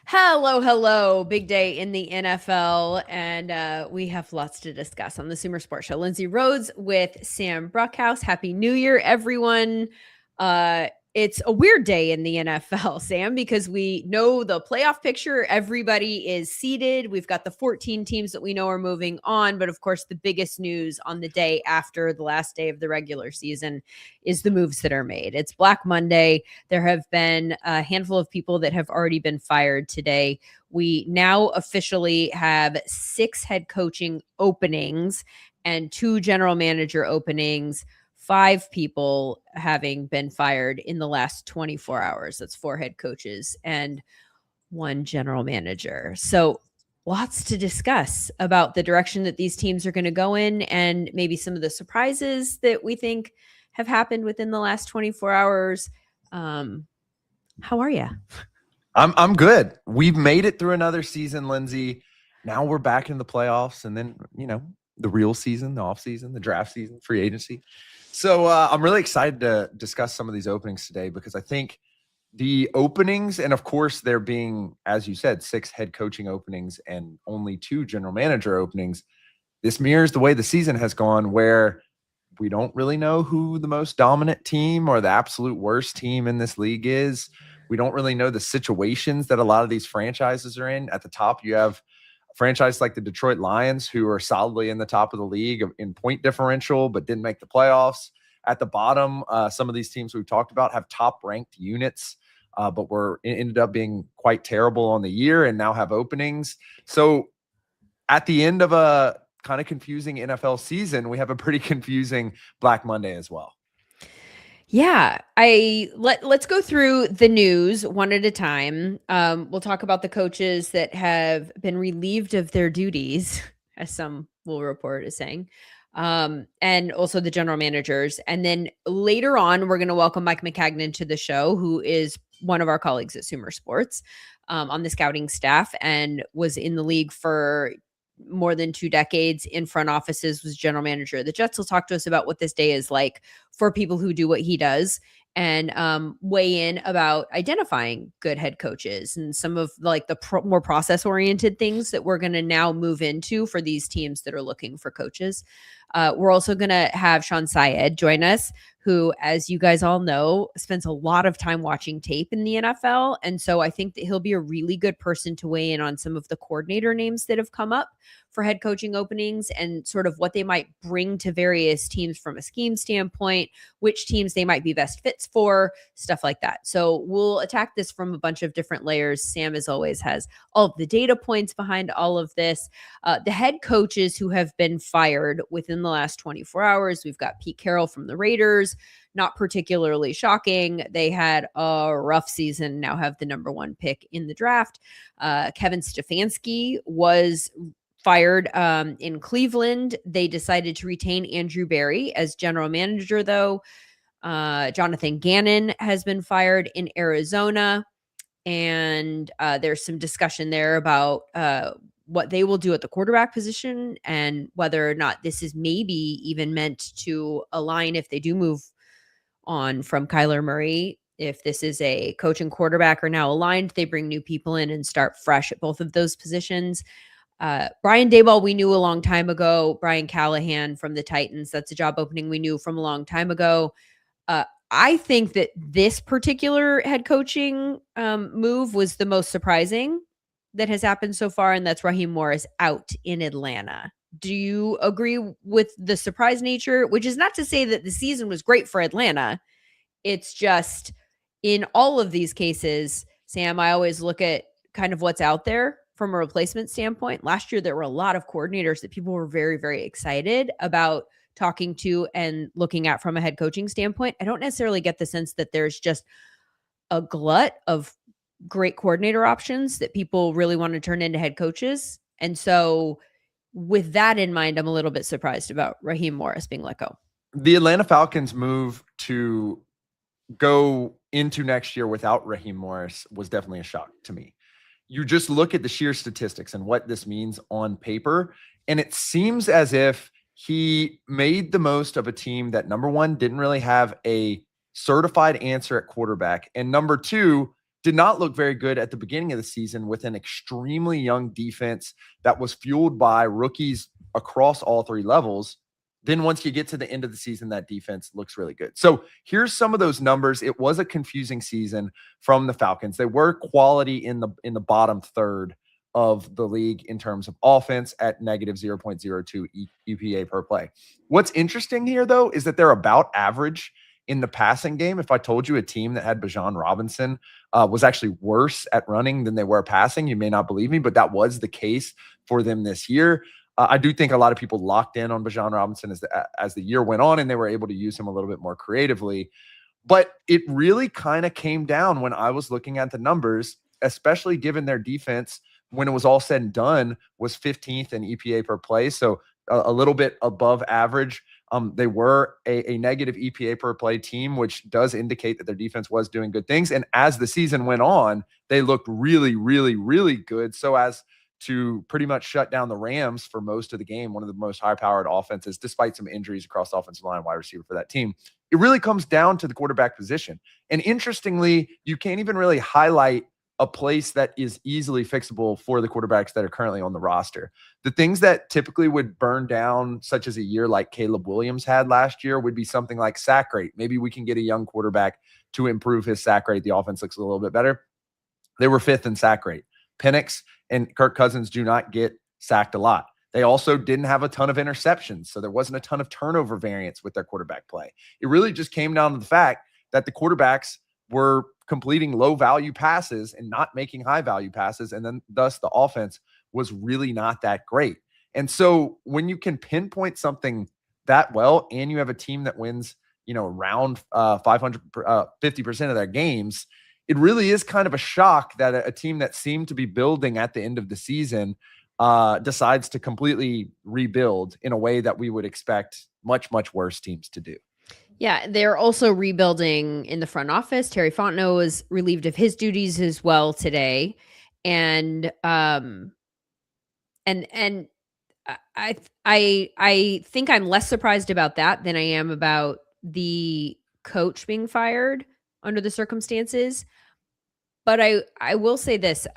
Hello, hello. Big day in the NFL, and we have lots to discuss on the SumerSports Show. Lindsay Rhodes with Sam Bruchhaus. Happy New Year, everyone. It's a weird day in the NFL, Sam, because we know the playoff picture. Everybody is seeded. We've got the 14 teams that we know are moving on. But of course, the biggest news on the day after the last day of the regular season is the moves that are made. It's Black Monday. There have been a handful of people that have already been fired today. We now officially have 6 head coaching openings and 2 general manager openings. 5 people having been fired in the last 24 hours. That's 4 head coaches and 1 general manager. So lots to discuss about the direction that these teams are going to go in and maybe some of the surprises that we think have happened within the last 24 hours. How are you? I'm good. We've made it through another season, Lindsay. Now we're back in the playoffs, and then the real season, the off season, the draft season, free agency. So I'm really excited to discuss some of these openings today because I think the openings, and of course there being, as you said, 6 head coaching openings and only 2 general manager openings, this mirrors the way the season has gone, where we don't really know who the most dominant team or the absolute worst team in this league is. We don't really know the situations that a lot of these franchises are in. At the top, you have a franchise like the Detroit Lions, who are solidly in the top of the league in point differential, but didn't make the playoffs. At the bottom, some of these teams we've talked about have top-ranked units, but ended up being quite terrible on the year and now have openings. So at the end of a kind of confusing NFL season, we have a pretty confusing Black Monday as well. Yeah, let's go through the news one at a time. We'll talk about the coaches that have been relieved of their duties, as some will report as saying, and also the general managers. And then later on, we're going to welcome Mike McCagnon to the show, who is one of our colleagues at SumerSports on the scouting staff and was in the league for more than 2 decades in front offices, was general manager of the Jets. Will talk to us about what this day is like for people who do what he does and weigh in about identifying good head coaches and some of like the more process oriented things that we're going to now move into for these teams that are looking for coaches. We're also going to have Sean Syed join us, who, as you guys all know, spends a lot of time watching tape in the NFL. And so I think that he'll be a really good person to weigh in on some of the coordinator names that have come up for head coaching openings and sort of what they might bring to various teams from a scheme standpoint, which teams they might be best fits for, stuff like that. So we'll attack this from a bunch of different layers. Sam, as always, has all of the data points behind all of this. The head coaches who have been fired within the last 24 hours, we've got Pete Carroll from the Raiders. Not particularly shocking. They had a rough season, now have the number 1 pick in the draft. Kevin Stefanski was fired in Cleveland. They decided to retain Andrew Berry as general manager, though. Jonathan Gannon has been fired in Arizona. And there's some discussion there about what they will do at the quarterback position and whether or not this is maybe even meant to align if they do move on from Kyler Murray. If this is a coach and quarterback are now aligned, they bring new people in and start fresh at both of those positions. Brian Daboll, we knew a long time ago. Brian Callahan from the Titans, that's a job opening we knew from a long time ago. I think that this particular head coaching move was the most surprising that has happened so far, and that's Raheem Morris out in Atlanta. Do you agree with the surprise nature? Which is not to say that the season was great for Atlanta. It's just in all of these cases, Sam, I always look at kind of what's out there from a replacement standpoint. Last year, there were a lot of coordinators that people were very, very excited about talking to and looking at from a head coaching standpoint. I don't necessarily get the sense that there's just a glut of great coordinator options that people really want to turn into head coaches. And so with that in mind, I'm a little bit surprised about Raheem Morris being let go. The Atlanta Falcons move to go into next year without Raheem Morris was definitely a shock to me. You just look at the sheer statistics and what this means on paper, and it seems as if he made the most of a team that, number one, didn't really have a certified answer at quarterback, and number two, did not look very good at the beginning of the season with an extremely young defense that was fueled by rookies across all three levels. Then once you get to the end of the season, that defense looks really good. So here's some of those numbers. It was a confusing season from the Falcons. They were quality in the bottom third of the league in terms of offense at negative 0.02 EPA per play. What's interesting here, though, is that they're about average in the passing game. If I told you a team that had Bijan Robinson was actually worse at running than they were passing, you may not believe me, but that was the case for them this year. I do think a lot of people locked in on Bijan Robinson as the year went on, and they were able to use him a little bit more creatively. But it really kind of came down when I was looking at the numbers, especially given their defense, when it was all said and done, was 15th in EPA per play. So a little bit above average. They were a negative EPA per play team, which does indicate that their defense was doing good things. And as the season went on, they looked really, really, really good. So as to pretty much shut down the Rams for most of the game, one of the most high-powered offenses, despite some injuries across the offensive line, wide receiver for that team. It really comes down to the quarterback position. And interestingly, you can't even really highlight a place that is easily fixable for the quarterbacks that are currently on the roster. The things that typically would burn down, such as a year like Caleb Williams had last year, would be something like sack rate. Maybe we can get a young quarterback to improve his sack rate. The offense looks a little bit better. They were 5th in sack rate. Penix and Kirk Cousins do not get sacked a lot. They also didn't have a ton of interceptions, so there wasn't a ton of turnover variance with their quarterback play. It really just came down to the fact that the quarterbacks were completing low-value passes and not making high-value passes, and then thus the offense was really not that great. And so when you can pinpoint something that well and you have a team that wins, around 50% of their games, it really is kind of a shock that a team that seemed to be building at the end of the season decides to completely rebuild in a way that we would expect much, much worse teams to do. Yeah, they're also rebuilding in the front office. Terry Fontenot was relieved of his duties as well today. And I think I'm less surprised about that than I am about the coach being fired under the circumstances. But I will say this,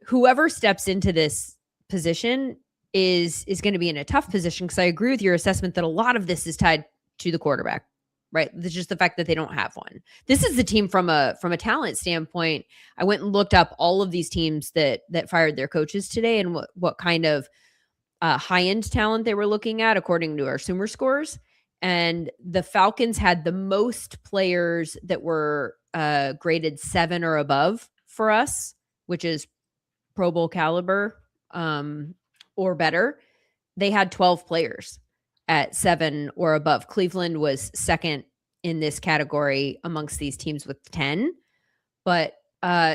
whoever steps into this position is going to be in a tough position, because I agree with your assessment that a lot of this is tied to the quarterback, right? It's just the fact that they don't have one. This is the team from a talent standpoint. I went and looked up all of these teams that fired their coaches today and what kind of high-end talent they were looking at according to our Sumer scores. And the Falcons had the most players that were graded 7 or above for us, which is Pro Bowl caliber or better. They had 12 players at 7 or above. Cleveland was second in this category amongst these teams with 10. But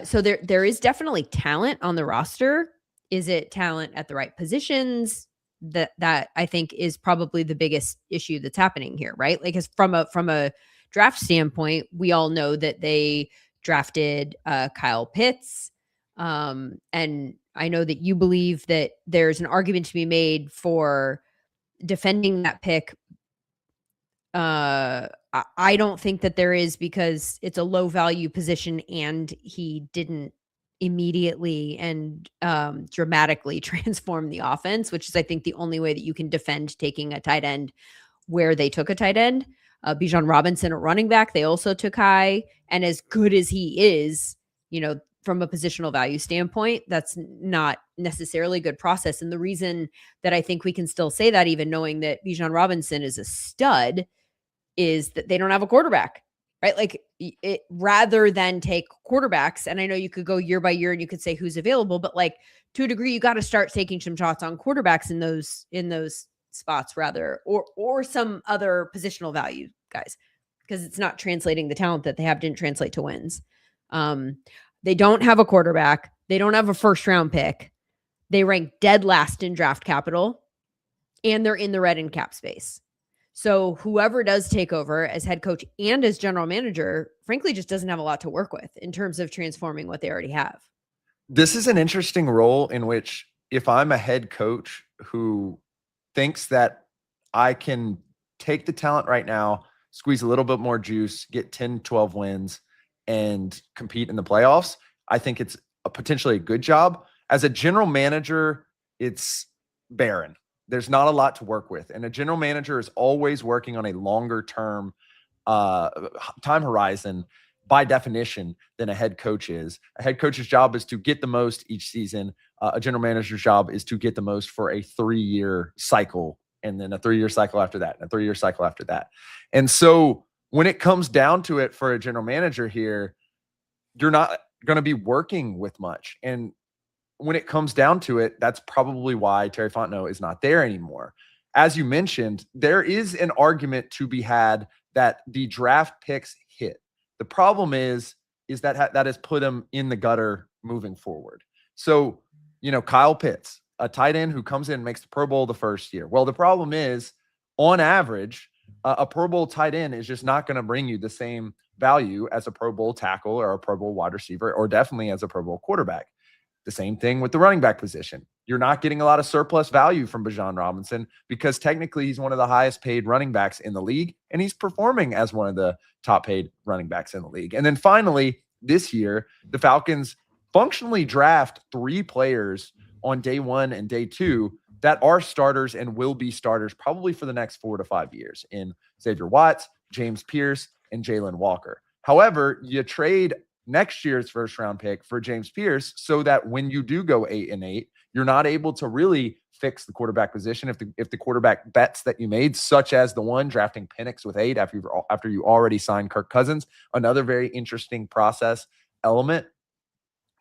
so there is definitely talent on the roster. Is it talent at the right positions? That I think is probably the biggest issue that's happening here, right? Like, from a draft standpoint, we all know that they drafted Kyle Pitts. And I know that you believe that there's an argument to be made for defending that pick. I don't think that there is, because it's a low value position and he didn't immediately and dramatically transform the offense, which is, I think, the only way that you can defend taking a tight end where they took a tight end. Bijan Robinson, a running back, they also took high. And as good as he is, from a positional value standpoint, that's not necessarily a good process. And the reason that I think we can still say that, even knowing that Bijan Robinson is a stud, is that they don't have a quarterback, right? Like, rather than take quarterbacks, and I know you could go year by year and you could say who's available, but like, to a degree, you got to start taking some shots on quarterbacks in those spots, rather, or some other positional value guys, because it's not translating. The talent that they have didn't translate to wins. They don't have a quarterback. They don't have a first round pick. They rank dead last in draft capital, and they're in the red in cap space. So whoever does take over as head coach and as general manager, frankly, just doesn't have a lot to work with in terms of transforming what they already have. This is an interesting role in which, if I'm a head coach who thinks that I can take the talent right now, squeeze a little bit more juice, get 10, 12 wins, and compete in the playoffs, I think it's potentially a good job. As a general manager, it's barren. There's not a lot to work with. And a general manager is always working on a longer term time horizon by definition than a head coach is. A head coach's job is to get the most each season. A general manager's job is to get the most for a 3-year cycle, and then a 3-year cycle after that, and a 3-year cycle after that. And so when it comes down to it for a general manager here, you're not going to be working with much. And when it comes down to it, that's probably why Terry Fontenot is not there anymore. As you mentioned, there is an argument to be had that the draft picks hit. The problem is that that has put him in the gutter moving forward. So, Kyle Pitts, a tight end who comes in and makes the Pro Bowl the first year. Well, the problem is, on average, a Pro Bowl tight end is just not going to bring you the same value as a Pro Bowl tackle or a Pro Bowl wide receiver, or definitely as a Pro Bowl quarterback. The same thing with the running back position. You're not getting a lot of surplus value from Bijan Robinson because technically he's one of the highest paid running backs in the league, and he's performing as one of the top paid running backs in the league. And then finally, this year, the Falcons functionally draft 3 players on day 1 and day 2 that are starters and will be starters probably for the next 4 to 5 years in Xavier Watts, James Pierce, and Jalen Walker. However, you trade next year's first round pick for James Pierce so that when you do go 8-8, you're not able to really fix the quarterback position if the quarterback bets that you made, such as the one drafting Penix with 8 after you already signed Kirk Cousins. Another very interesting process element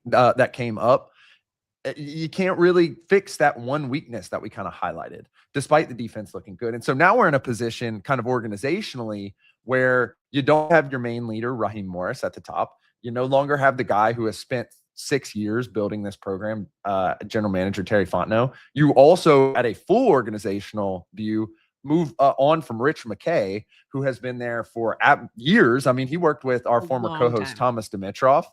that came up. You can't really fix that one weakness that we kind of highlighted, despite the defense looking good. And so now we're in a position kind of organizationally where you don't have your main leader, Raheem Morris, at the top. You no longer have the guy who has spent 6 years building this program, general manager Terry Fontenot. You also, at a full organizational view, move on from Rich McKay, who has been there for years. I mean, he worked with our former co-host Thomas Dimitroff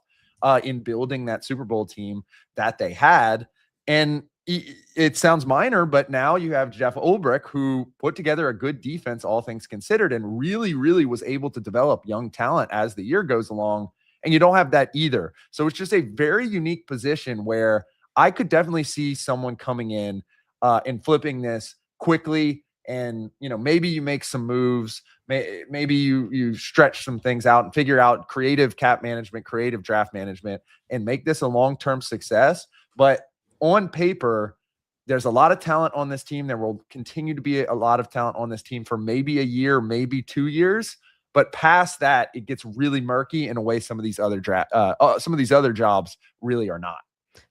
in building that Super Bowl team that they had. And it sounds minor, but now you have Jeff Ulbrich, who put together a good defense, all things considered, and really, really was able to develop young talent as the year goes along. And you don't have that either. So it's just a very unique position where I could definitely see someone coming in and flipping this quickly. And, maybe you make some moves, maybe you stretch some things out and figure out creative cap management, creative draft management, and make this a long-term success. But on paper, there's a lot of talent on this team. There will continue to be a lot of talent on this team for maybe a year, maybe 2 years. But past that, it gets really murky in a way some of these other jobs really are not.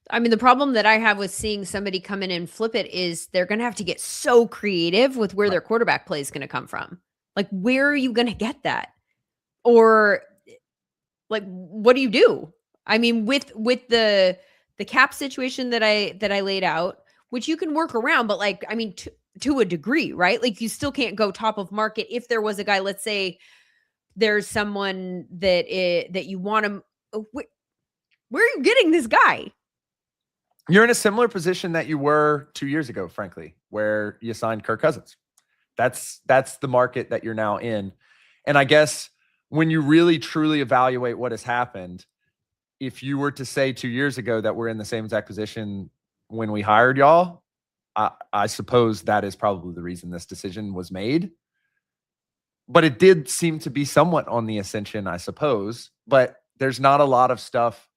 I mean, the problem that I have with seeing somebody come in and flip it is they're going to have to get so creative with where their quarterback play is going to come from. Like, where are you going to get that? Or like, what do you do? I mean, with the cap situation that I laid out, which you can work around, but like, I mean, to a degree, right? Like, you still can't go top of market. If there was a guy, let's say there's someone that you want to, where are you getting this guy? You're in a similar position that you were 2 years ago, frankly, where you signed Kirk Cousins. That's the market that you're now in. And I guess when you really truly evaluate what has happened, if you were to say 2 years ago that we're in the same exact position when we hired y'all, I suppose that is probably the reason this decision was made. But it did seem to be somewhat on the ascension, I suppose. But there's not a lot of stuff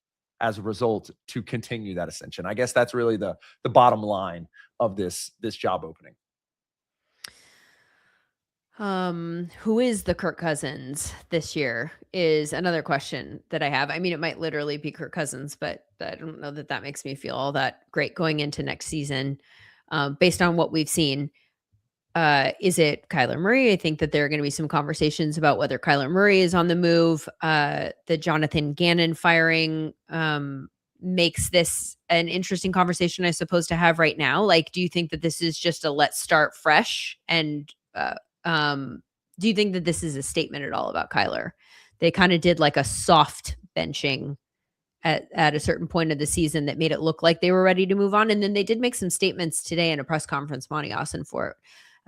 as a result to continue that ascension. I guess that's really the bottom line of this job opening. Who is the Kirk Cousins this year is another question that I have. I mean, it might literally be Kirk Cousins, but I don't know that makes me feel all that great going into next season, based on what we've seen. Is it Kyler Murray? I think that there are going to be some conversations about whether Kyler Murray is on the move. The Jonathan Gannon firing makes this an interesting conversation, I suppose, to have right now. Like, do you think that this is just a let's start fresh? And do you think that this is a statement at all about Kyler? They kind of did like a soft benching at a certain point of the season that made it look like they were ready to move on. And then they did make some statements today in a press conference. Monty Austinfort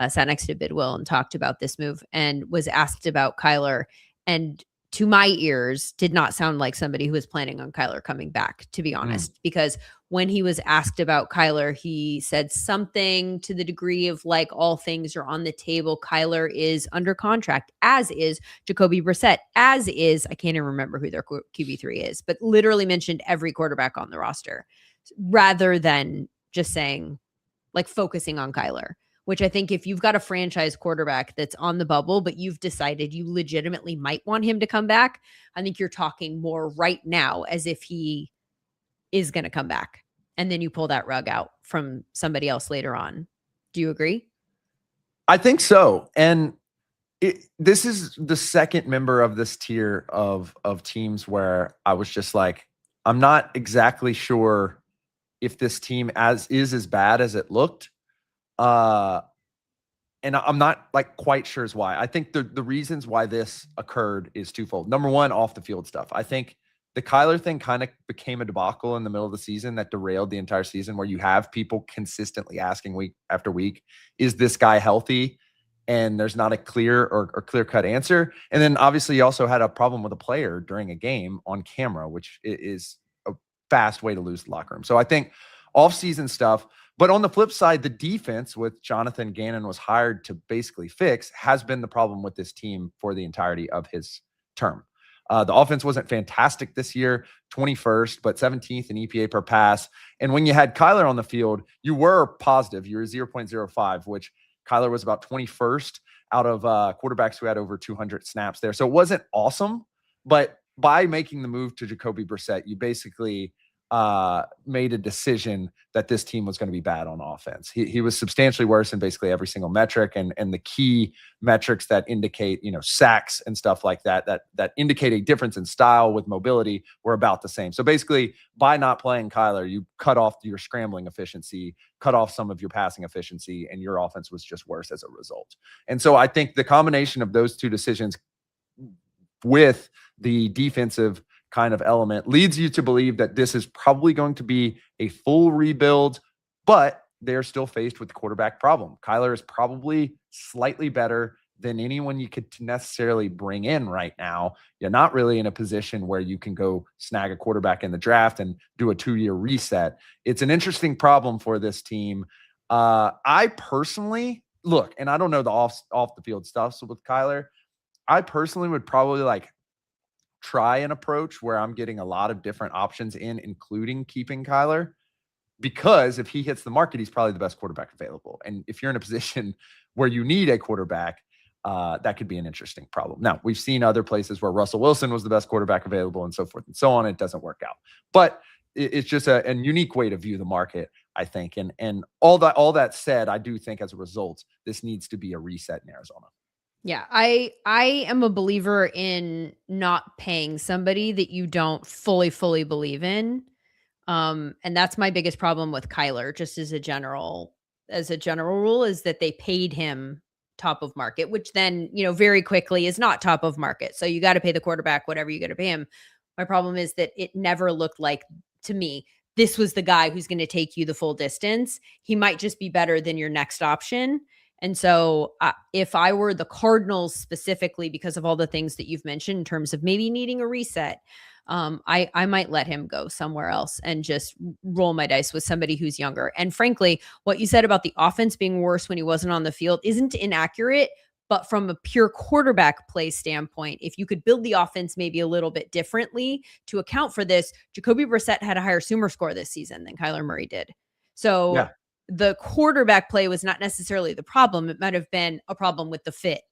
sat next to Bidwill and talked about this move and was asked about Kyler. And to my ears, did not sound like somebody who was planning on Kyler coming back, to be honest, because when he was asked about Kyler, he said something to the degree of like, all things are on the table. Kyler is under contract, as is Jacoby Brissett, as is, I can't even remember who their QB3 is, but literally mentioned every quarterback on the roster rather than just saying, like, focusing on Kyler, which I think if you've got a franchise quarterback that's on the bubble, but you've decided you legitimately might want him to come back, I think you're talking more right now as if he is going to come back. And then you pull that rug out from somebody else later on. Do you agree? I think so. And this is the second member of this tier of teams where I was just like, I'm not exactly sure if this team is as bad as it looked. And I'm not like quite sure as why. I think the reasons why this occurred is twofold. Number one, off the field stuff. I think the Kyler thing kind of became a debacle in the middle of the season that derailed the entire season, where you have people consistently asking week after week, is this guy healthy? And there's not a clear or clear-cut answer. And then obviously you also had a problem with a player during a game on camera, which is a fast way to lose the locker room. So I think off-season stuff. But on the flip side, the defense, with Jonathan Gannon was hired to basically fix, has been the problem with this team for the entirety of his term. The offense wasn't fantastic this year, 21st, but 17th in EPA per pass. And when you had Kyler on the field, you were positive. You were 0.05, which Kyler was about 21st out of quarterbacks who had over 200 snaps there. So it wasn't awesome, but by making the move to Jacoby Brissett, you basically made a decision that this team was going to be bad on offense. He was substantially worse in basically every single metric, and the key metrics that indicate, sacks and stuff like that indicate a difference in style with mobility were about the same. So basically, by not playing Kyler, you cut off your scrambling efficiency, cut off some of your passing efficiency, and your offense was just worse as a result. And so I think the combination of those two decisions with the defensive kind of element leads you to believe that this is probably going to be a full rebuild, but they're still faced with the quarterback problem. Kyler is probably slightly better than anyone you could necessarily bring in right now. You're not really in a position where you can go snag a quarterback in the draft and do a 2-year reset. It's an interesting problem for this team. I personally look, and I don't know the off the field stuff. So with Kyler, I personally would probably try an approach where I'm getting a lot of different options including keeping Kyler, because if he hits the market, he's probably the best quarterback available. And if you're in a position where you need a quarterback, that could be an interesting problem. Now, we've seen other places where Russell Wilson was the best quarterback available and so forth and so on. It doesn't work out, but it's just a unique way to view the market, I think. And all that said, I do think as a result, this needs to be a reset in Arizona. Yeah, I am a believer in not paying somebody that you don't fully believe in. And that's my biggest problem with Kyler, just as a general rule, is that they paid him top of market, which then, very quickly is not top of market. So you got to pay the quarterback whatever you got to pay him. My problem is that it never looked like, to me, this was the guy who's going to take you the full distance. He might just be better than your next option. And so if I were the Cardinals specifically, because of all the things that you've mentioned in terms of maybe needing a reset, I might let him go somewhere else and just roll my dice with somebody who's younger. And frankly, what you said about the offense being worse when he wasn't on the field isn't inaccurate, but from a pure quarterback play standpoint, if you could build the offense maybe a little bit differently to account for this, Jacoby Brissett had a higher SumerScore this season than Kyler Murray did. So yeah, the quarterback play was not necessarily the problem. It might have been a problem with the fit.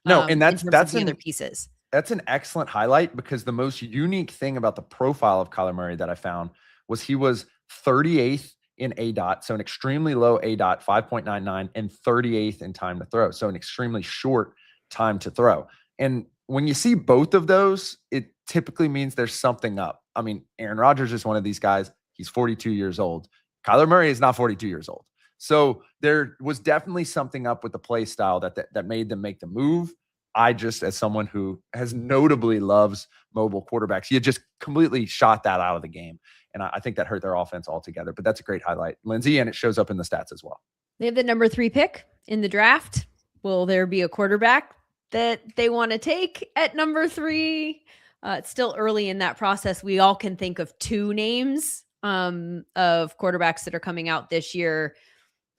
No, and that's the other pieces. That's an excellent highlight, because the most unique thing about the profile of Kyler Murray that I found was he was 38th in ADOT, so an extremely low ADOT, 5.99, and 38th in time to throw, so an extremely short time to throw. And when you see both of those, it typically means there's something up. I mean, Aaron Rodgers is one of these guys. He's 42 years old. Kyler Murray is not 42 years old. So there was definitely something up with the play style that made them make the move. I just, as someone who has notably loves mobile quarterbacks, he had just completely shot that out of the game. And I think that hurt their offense altogether. But that's a great highlight, Lindsay, and it shows up in the stats as well. They have the number 3 pick in the draft. Will there be a quarterback? that they want to take at number 3. It's still early in that process. We all can think of 2 names of quarterbacks that are coming out this year.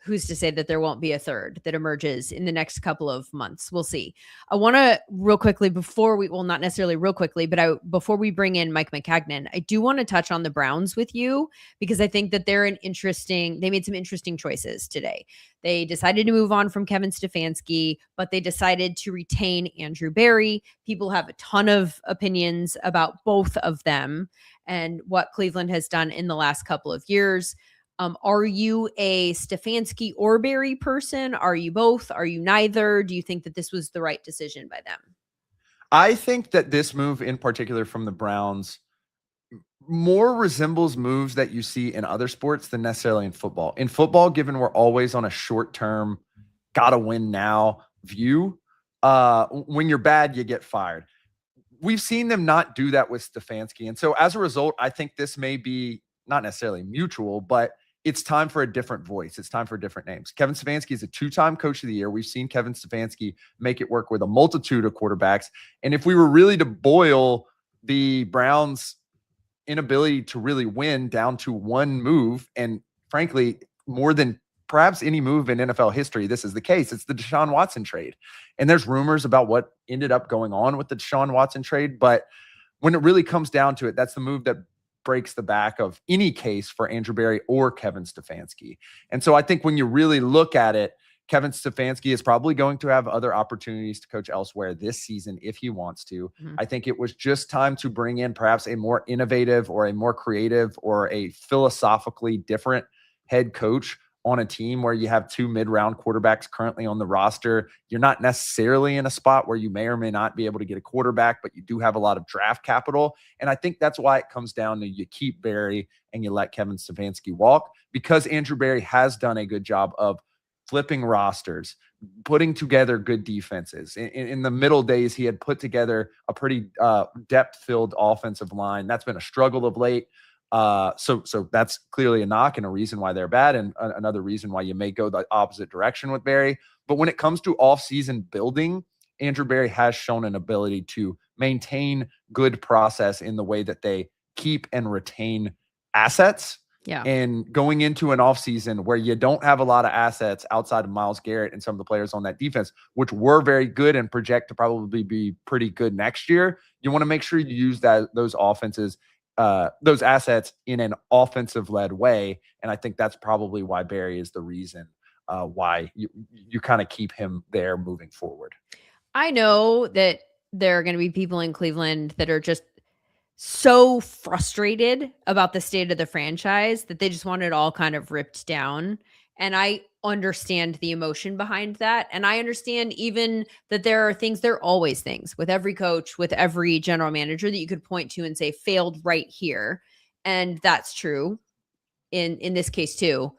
Who's to say that there won't be a third that emerges in the next couple of months? We'll see. I want to real quickly not necessarily real quickly, but before we bring in Mike McCagnon, I do want to touch on the Browns with you because I think that they made some interesting choices today. They decided to move on from Kevin Stefanski, but they decided to retain Andrew Berry. People have a ton of opinions about both of them and what Cleveland has done in the last couple of years. Are you a Stefanski or Berry person? Are you both? Are you neither? Do you think that this was the right decision by them? I think that this move in particular from the Browns more resembles moves that you see in other sports than necessarily in football. In football, given we're always on a short-term, gotta win now view, when you're bad, you get fired. We've seen them not do that with Stefanski. And so as a result, I think this may be not necessarily mutual, but it's time for a different voice. It's time for different names. Kevin Stefanski is a 2-time coach of the year. We've seen Kevin Stefanski make it work with a multitude of quarterbacks. And if we were really to boil the Browns' inability to really win down to one move, and frankly, more than perhaps any move in NFL history, this is the case. It's the Deshaun Watson trade. And there's rumors about what ended up going on with the Deshaun Watson trade. But when it really comes down to it, that's the move that breaks the back of any case for Andrew Berry or Kevin Stefanski. And so I think when you really look at it, Kevin Stefanski is probably going to have other opportunities to coach elsewhere this season if he wants to. Mm-hmm. I think it was just time to bring in perhaps a more innovative or a more creative or a philosophically different head coach on a team where you have 2 mid-round quarterbacks currently on the roster. You're not necessarily in a spot where you may or may not be able to get a quarterback, but you do have a lot of draft capital. And I think that's why it comes down to you keep Berry and you let Kevin Stefanski walk, because Andrew Berry has done a good job of flipping rosters, putting together good defenses. In the middle days, he had put together a pretty depth-filled offensive line. That's been a struggle of late. So that's clearly a knock and a reason why they're bad, and another reason why you may go the opposite direction with Berry. But when it comes to off-season building, Andrew Berry has shown an ability to maintain good process in the way that they keep and retain assets. Yeah. And going into an offseason where you don't have a lot of assets outside of Myles Garrett and some of the players on that defense, which were very good and project to probably be pretty good next year, you want to make sure you use those assets in an offensive-led way. And I think that's probably why Berry is the reason why you kind of keep him there moving forward. I know that there are going to be people in Cleveland that are just so frustrated about the state of the franchise that they just want it all kind of ripped down. And I understand the emotion behind that. And I understand even that there are always things with every coach, with every general manager that you could point to and say failed right here. And that's true in this case too.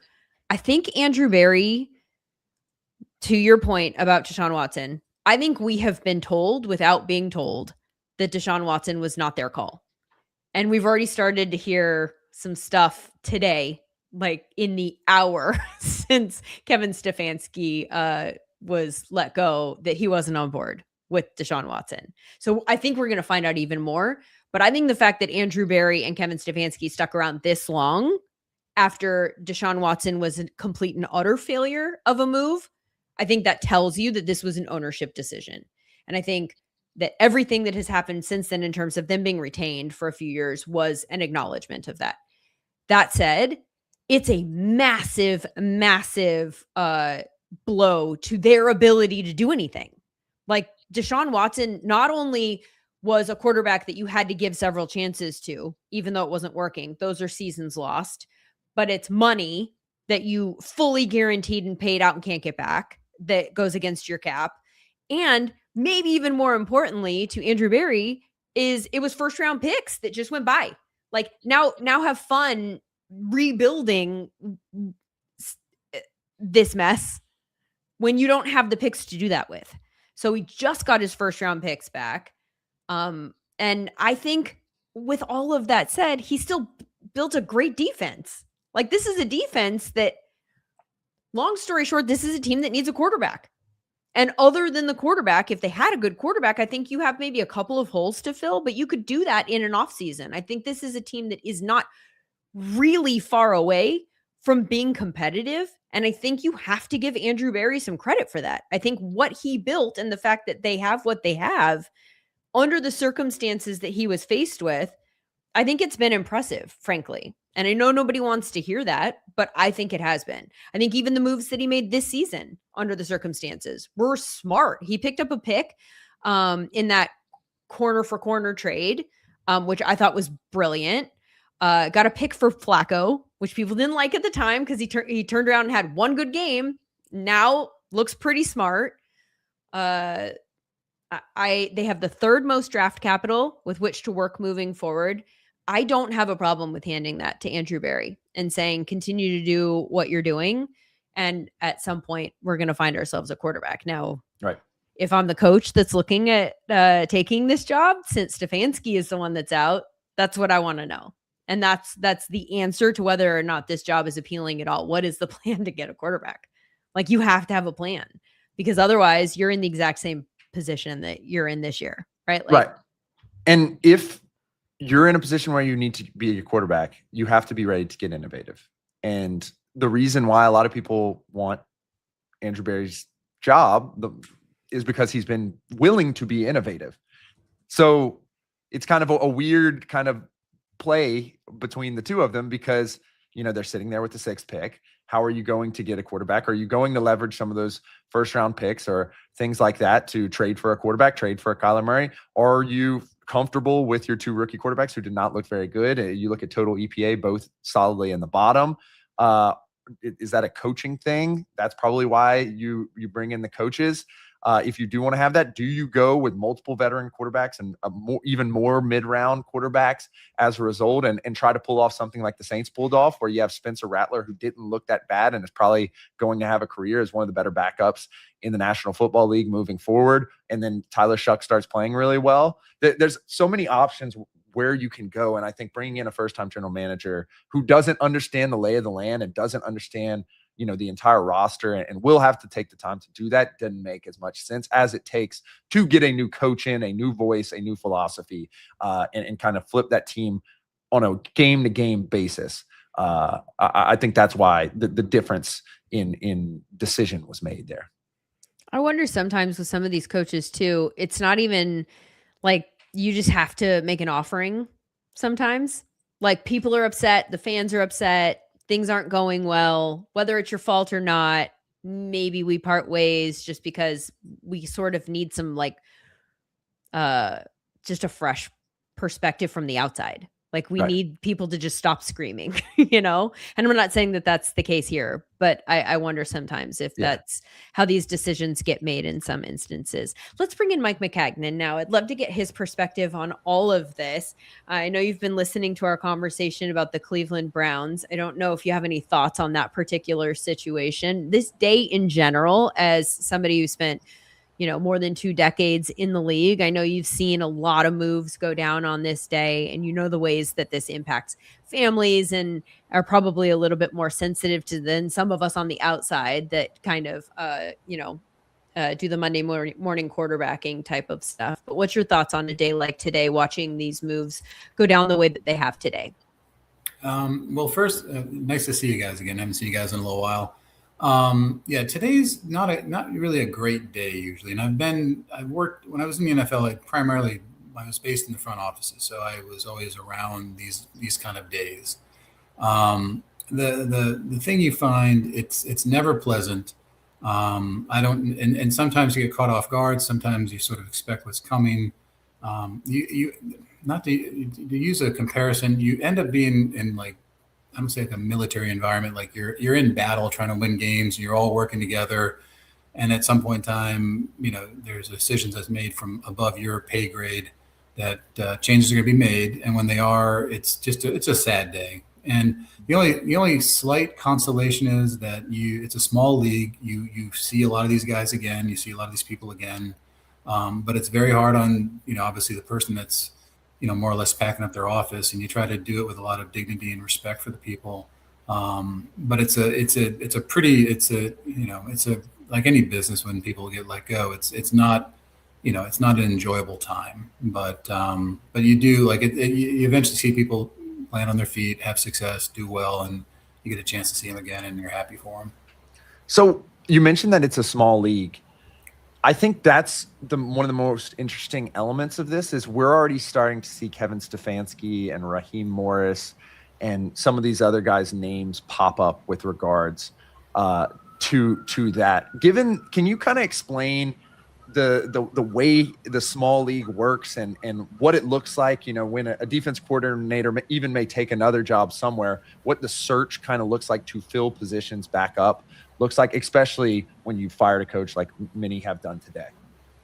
I think Andrew Berry, to your point about Deshaun Watson, I think we have been told without being told that Deshaun Watson was not their call. And we've already started to hear some stuff today, like in the hour since Kevin Stefanski was let go, that he wasn't on board with Deshaun Watson. So I think we're going to find out even more. But I think the fact that Andrew Berry and Kevin Stefanski stuck around this long after Deshaun Watson was a complete and utter failure of a move, I think that tells you that this was an ownership decision. And I think that everything that has happened since then in terms of them being retained for a few years was an acknowledgement of that. That said, it's a massive, massive blow to their ability to do anything. Like Deshaun Watson not only was a quarterback that you had to give several chances to, even though it wasn't working. Those are seasons lost, but it's money that you fully guaranteed and paid out and can't get back that goes against your cap. And maybe even more importantly to Andrew Berry is it was first round picks that just went by. Like now have fun rebuilding this mess when you don't have the picks to do that with. So he just got his first round picks back. And I think with all of that said, he still built a great defense. Like this is a defense that, long story short, this is a team that needs a quarterback. And other than the quarterback, if they had a good quarterback, I think you have maybe a couple of holes to fill, but you could do that in an offseason. I think this is a team that is not really far away from being competitive. And I think you have to give Andrew Berry some credit for that. I think what he built and the fact that they have what they have under the circumstances that he was faced with, I think it's been impressive, frankly. And I know nobody wants to hear that, but I think it has been. I think even the moves that he made this season under the circumstances were smart. He picked up a pick in that corner for corner trade, which I thought was brilliant. Got a pick for Flacco, which people didn't like at the time because he turned around and had one good game. Now looks pretty smart. They have the third most draft capital with which to work moving forward. I don't have a problem with handing that to Andrew Berry and saying, continue to do what you're doing. And at some point, we're going to find ourselves a quarterback. Now, Right. If I'm the coach that's looking at taking this job, since Stefanski is the one that's out, that's what I want to know. And that's the answer to whether or not this job is appealing at all. What is the plan to get a quarterback? Like, you have to have a plan, because otherwise you're in the exact same position that you're in this year, right? Right. And if you're in a position where you need to be a quarterback, you have to be ready to get innovative. And the reason why a lot of people want Andrew Berry's job is because he's been willing to be innovative. So it's kind of a weird kind of play between the two of them, because, they're sitting there with the 6th pick. How are you going to get a quarterback? Are you going to leverage some of those first round picks or things like that to trade for a quarterback, trade for a Kyler Murray? Or are you comfortable with your 2 rookie quarterbacks who did not look very good? You look at total EPA, both solidly in the bottom. Is that a coaching thing? That's probably why you bring in the coaches. If you do want to have that, do you go with multiple veteran quarterbacks and even more mid-round quarterbacks as a result, and try to pull off something like the Saints pulled off, where you have Spencer Rattler, who didn't look that bad and is probably going to have a career as one of the better backups in the National Football League moving forward, and then Tyler Shuck starts playing really well? There's so many options where you can go, and I think bringing in a first-time general manager who doesn't understand the lay of the land and doesn't understand the entire roster, and will have to take the time to do that, didn't make as much sense as it takes to get a new coach in, a new voice, a new philosophy, and kind of flip that team on a game-to-game basis. I think that's why the difference in decision was made there. I wonder sometimes with some of these coaches too, it's not even like you just have to make an offering sometimes. Like, people are upset, the fans are upset, things aren't going well, whether it's your fault or not. Maybe we part ways just because we sort of need some just a fresh perspective from the outside. Like, we need people to just stop screaming, And I'm not saying that that's the case here, but I wonder sometimes if that's how these decisions get made in some instances. Let's bring in Mike Maccagnan now. I'd love to get his perspective on all of this. I know you've been listening to our conversation about the Cleveland Browns. I don't know if you have any thoughts on that particular situation. This day in general, as somebody who spent more than 2 decades in the league, I know you've seen a lot of moves go down on this day, and the ways that this impacts families and are probably a little bit more sensitive to than some of us on the outside that kind of, do the Monday morning quarterbacking type of stuff. But what's your thoughts on a day like today, watching these moves go down the way that they have today? Well, first, nice to see you guys again. I haven't seen you guys in a little while. Today's not really a great day usually. And I worked when I was in the NFL. I was based in the front offices, so I was always around these kind of days. The thing you find, it's never pleasant. And sometimes you get caught off guard. Sometimes you sort of expect what's coming. You not to use a comparison, you end up being in I'm gonna say like a military environment, like you're in battle trying to win games, you're all working together. And at some point in time, there's decisions that's made from above your pay grade that changes are gonna be made. And when they are, it's a sad day. And the only slight consolation is that it's a small league. You see a lot of these guys again, you see a lot of these people again. But it's very hard on, obviously the person that's, more or less packing up their office, and you try to do it with a lot of dignity and respect for the people. But it's a like any business, when people get let go, it's not, it's not an enjoyable time, but you do like it, you eventually see people land on their feet, have success, do well, and you get a chance to see them again, and you're happy for them. So you mentioned that it's a small league. I think that's one of the most interesting elements of this is we're already starting to see Kevin Stefanski and Raheem Morris and some of these other guys' names pop up with regards to that. Can you kind of explain the way the small league works and what it looks like, when a defense coordinator even may take another job somewhere, what the search kind of looks like to fill positions back up looks like, especially when you fired a coach like many have done today?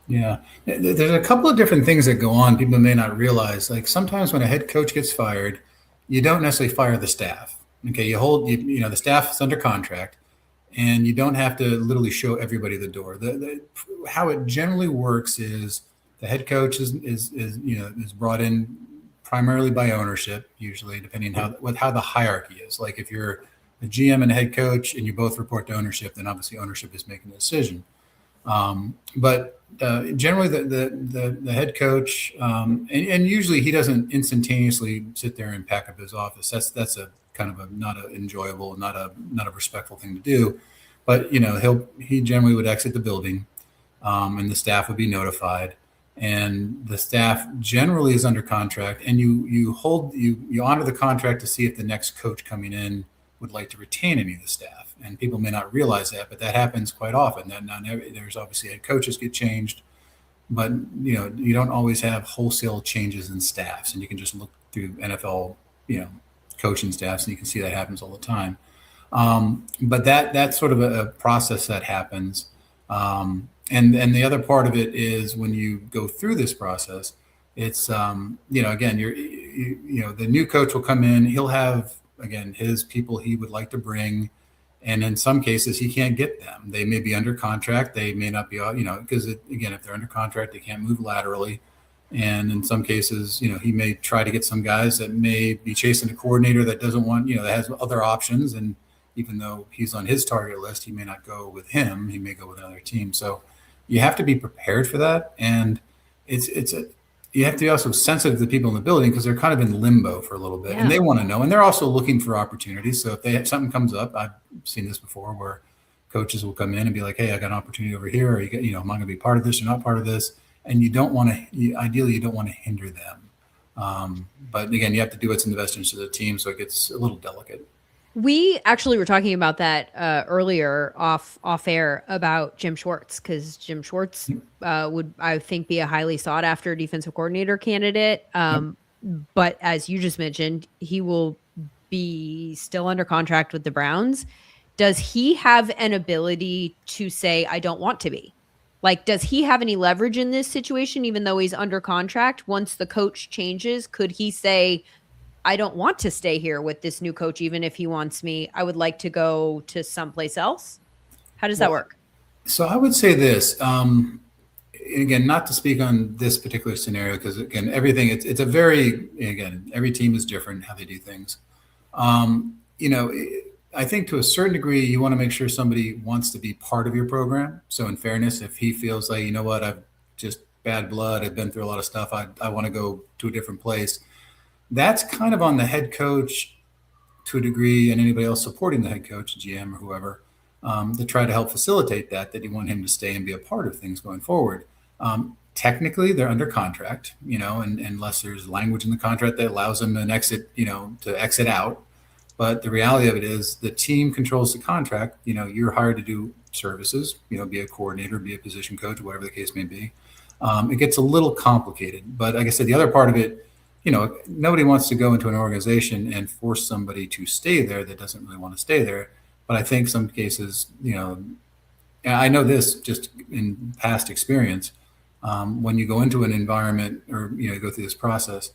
Yeah, there's a couple of different things that go on people may not realize. Like sometimes when a head coach gets fired, you don't necessarily fire the staff. Okay, the staff is under contract, and you don't have to literally show everybody the door. How it generally works is the head coach is brought in primarily by ownership, usually depending on how the hierarchy is. Like if you're a GM and a head coach and you both report to ownership, then obviously ownership is making the decision. But generally the head coach, and usually he doesn't instantaneously sit there and pack up his office. That's a kind of not an enjoyable, not a respectful thing to do. But he generally would exit the building, and the staff would be notified. And the staff generally is under contract, and you honor the contract to see if the next coach coming in would like to retain any of the staff. And people may not realize that, but that happens quite often. There's obviously head coaches get changed, but you don't always have wholesale changes in staffs. And you can just look through NFL, coaching staffs, and you can see that happens all the time. But that's sort of a process that happens. And the other part of it is when you go through this process, it's again, the new coach will come in. He'll have, again, his people he would like to bring. And in some cases, he can't get them. They may be under contract. They may not be, because again, if they're under contract, they can't move laterally. And in some cases, he may try to get some guys that may be chasing a coordinator that doesn't want, that has other options. And even though he's on his target list, he may not go with him. He may go with another team. So you have to be prepared for that. And you have to be also sensitive to the people in the building because they're kind of in limbo for a little bit, and they want to know, and they're also looking for opportunities. So if something comes up, I've seen this before where coaches will come in and be like, "Hey, I got an opportunity over here. Or am I going to be part of this or not part of this?" And you don't want to, ideally, you don't want to hinder them. But again, you have to do what's in the best interest of the team. So it gets a little delicate. We actually were talking about that earlier off air about Jim Schwartz, because Jim Schwartz would, I think, be a highly sought after defensive coordinator candidate. But as you just mentioned, he will be still under contract with the Browns. Does he have an ability to say, I don't want to be? Like, does he have any leverage in this situation, even though he's under contract? Once the coach changes, could he say, I don't want to stay here with this new coach, even if he wants me, I would like to go to someplace else? How does that work? So I would say this, again, not to speak on this particular scenario, because again, everything, it's a very, again, every team is different how they do things. I think to a certain degree, you want to make sure somebody wants to be part of your program. So in fairness, if he feels like, I've just bad blood, I've been through a lot of stuff, I want to go to a different place. That's kind of on the head coach to a degree, and anybody else supporting the head coach, GM or whoever, to try to help facilitate that you want him to stay and be a part of things going forward. Technically, they're under contract, and unless there's language in the contract that allows them an exit, to exit out. But the reality of it is the team controls the contract. You're hired to do services, be a coordinator, be a position coach, whatever the case may be. It gets a little complicated. But like I said, the other part of it, nobody wants to go into an organization and force somebody to stay there that doesn't really want to stay there. But I think some cases, I know this just in past experience, when you go into an environment or, go through this process,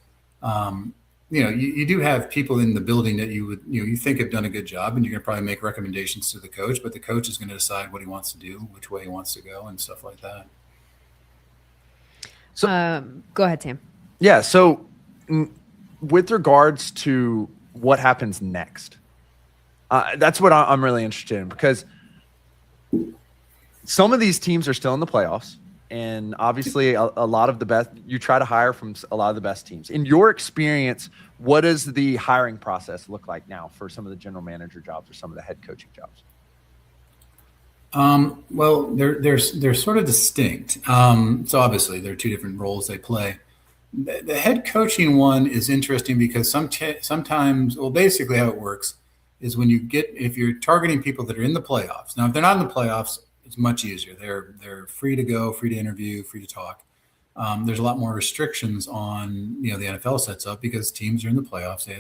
you do have people in the building that you would, you think have done a good job, and you're going to probably make recommendations to the coach, but the coach is going to decide what he wants to do, which way he wants to go, and stuff like that. So, go ahead, Sam. Yeah. So with regards to what happens next, that's what I'm really interested in, because some of these teams are still in the playoffs, and obviously a lot of the best, you try to hire from a lot of the best teams. In your experience, what does the hiring process look like now for some of the general manager jobs or some of the head coaching jobs? Well, they're sort of distinct. So obviously there are two different roles they play. The head coaching one is interesting because sometimes, well, basically how it works is if you're targeting people that are in the playoffs. Now, if they're not in the playoffs, it's much easier. They're free to go, free to interview, free to talk. There's a lot more restrictions on, the NFL sets up because teams are in the playoffs. They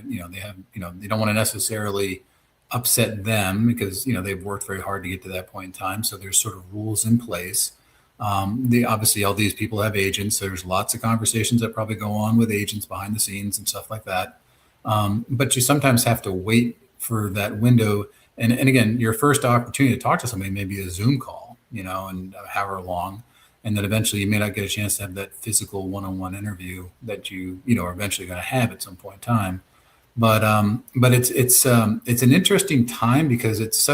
don't want to necessarily upset them because, they've worked very hard to get to that point in time. So there's sort of rules in place. Obviously all these people have agents. So there's lots of conversations that probably go on with agents behind the scenes and stuff like that. But you sometimes have to wait for that window. And again, your first opportunity to talk to somebody may be a Zoom call, and however long. And then eventually you may not get a chance to have that physical one-on-one interview that you are eventually going to have at some point in time. But it's an interesting time because it's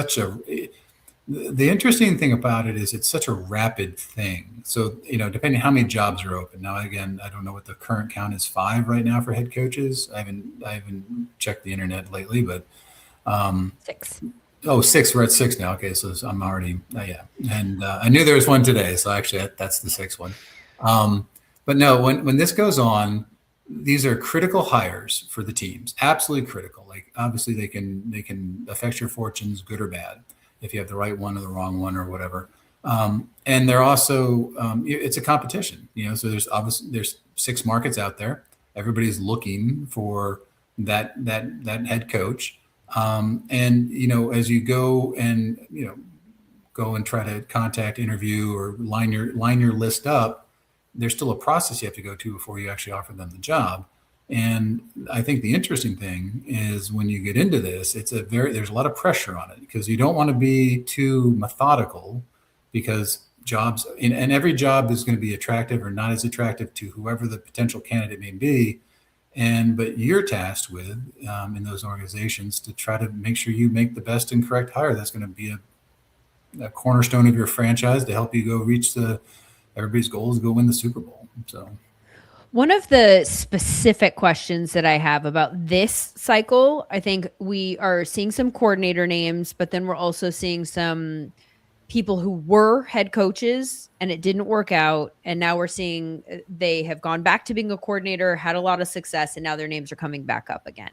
the interesting thing about it is it's such a rapid thing. So, depending on how many jobs are open. Now, again, I don't know what the current count is, 5 right now for head coaches. I haven't checked the internet lately, but 6. Oh, 6. We're at 6 now. Okay, so I'm already yeah. And I knew there was one today, so actually that's the 6th one. But no, when this goes on, these are critical hires for the teams. Absolutely critical. Like obviously they can affect your fortunes, good or bad, if you have the right one or the wrong one or whatever. And they're also it's a competition. So there's 6 markets out there. Everybody's looking for that head coach. And as you go and try to contact, interview, or line your list up, there's still a process you have to go to before you actually offer them the job. And I think the interesting thing is when you get into this, there's a lot of pressure on it because you don't want to be too methodical because jobs and every job is going to be attractive or not as attractive to whoever the potential candidate may be. But you're tasked with in those organizations to try to make sure you make the best and correct hire that's going to be a cornerstone of your franchise to help you go reach everybody's goal is to go win the Super Bowl. So one of the specific questions that I have about this cycle, I think we are seeing some coordinator names, but then we're also seeing some people who were head coaches and it didn't work out. And now we're seeing they have gone back to being a coordinator, had a lot of success, and now their names are coming back up again.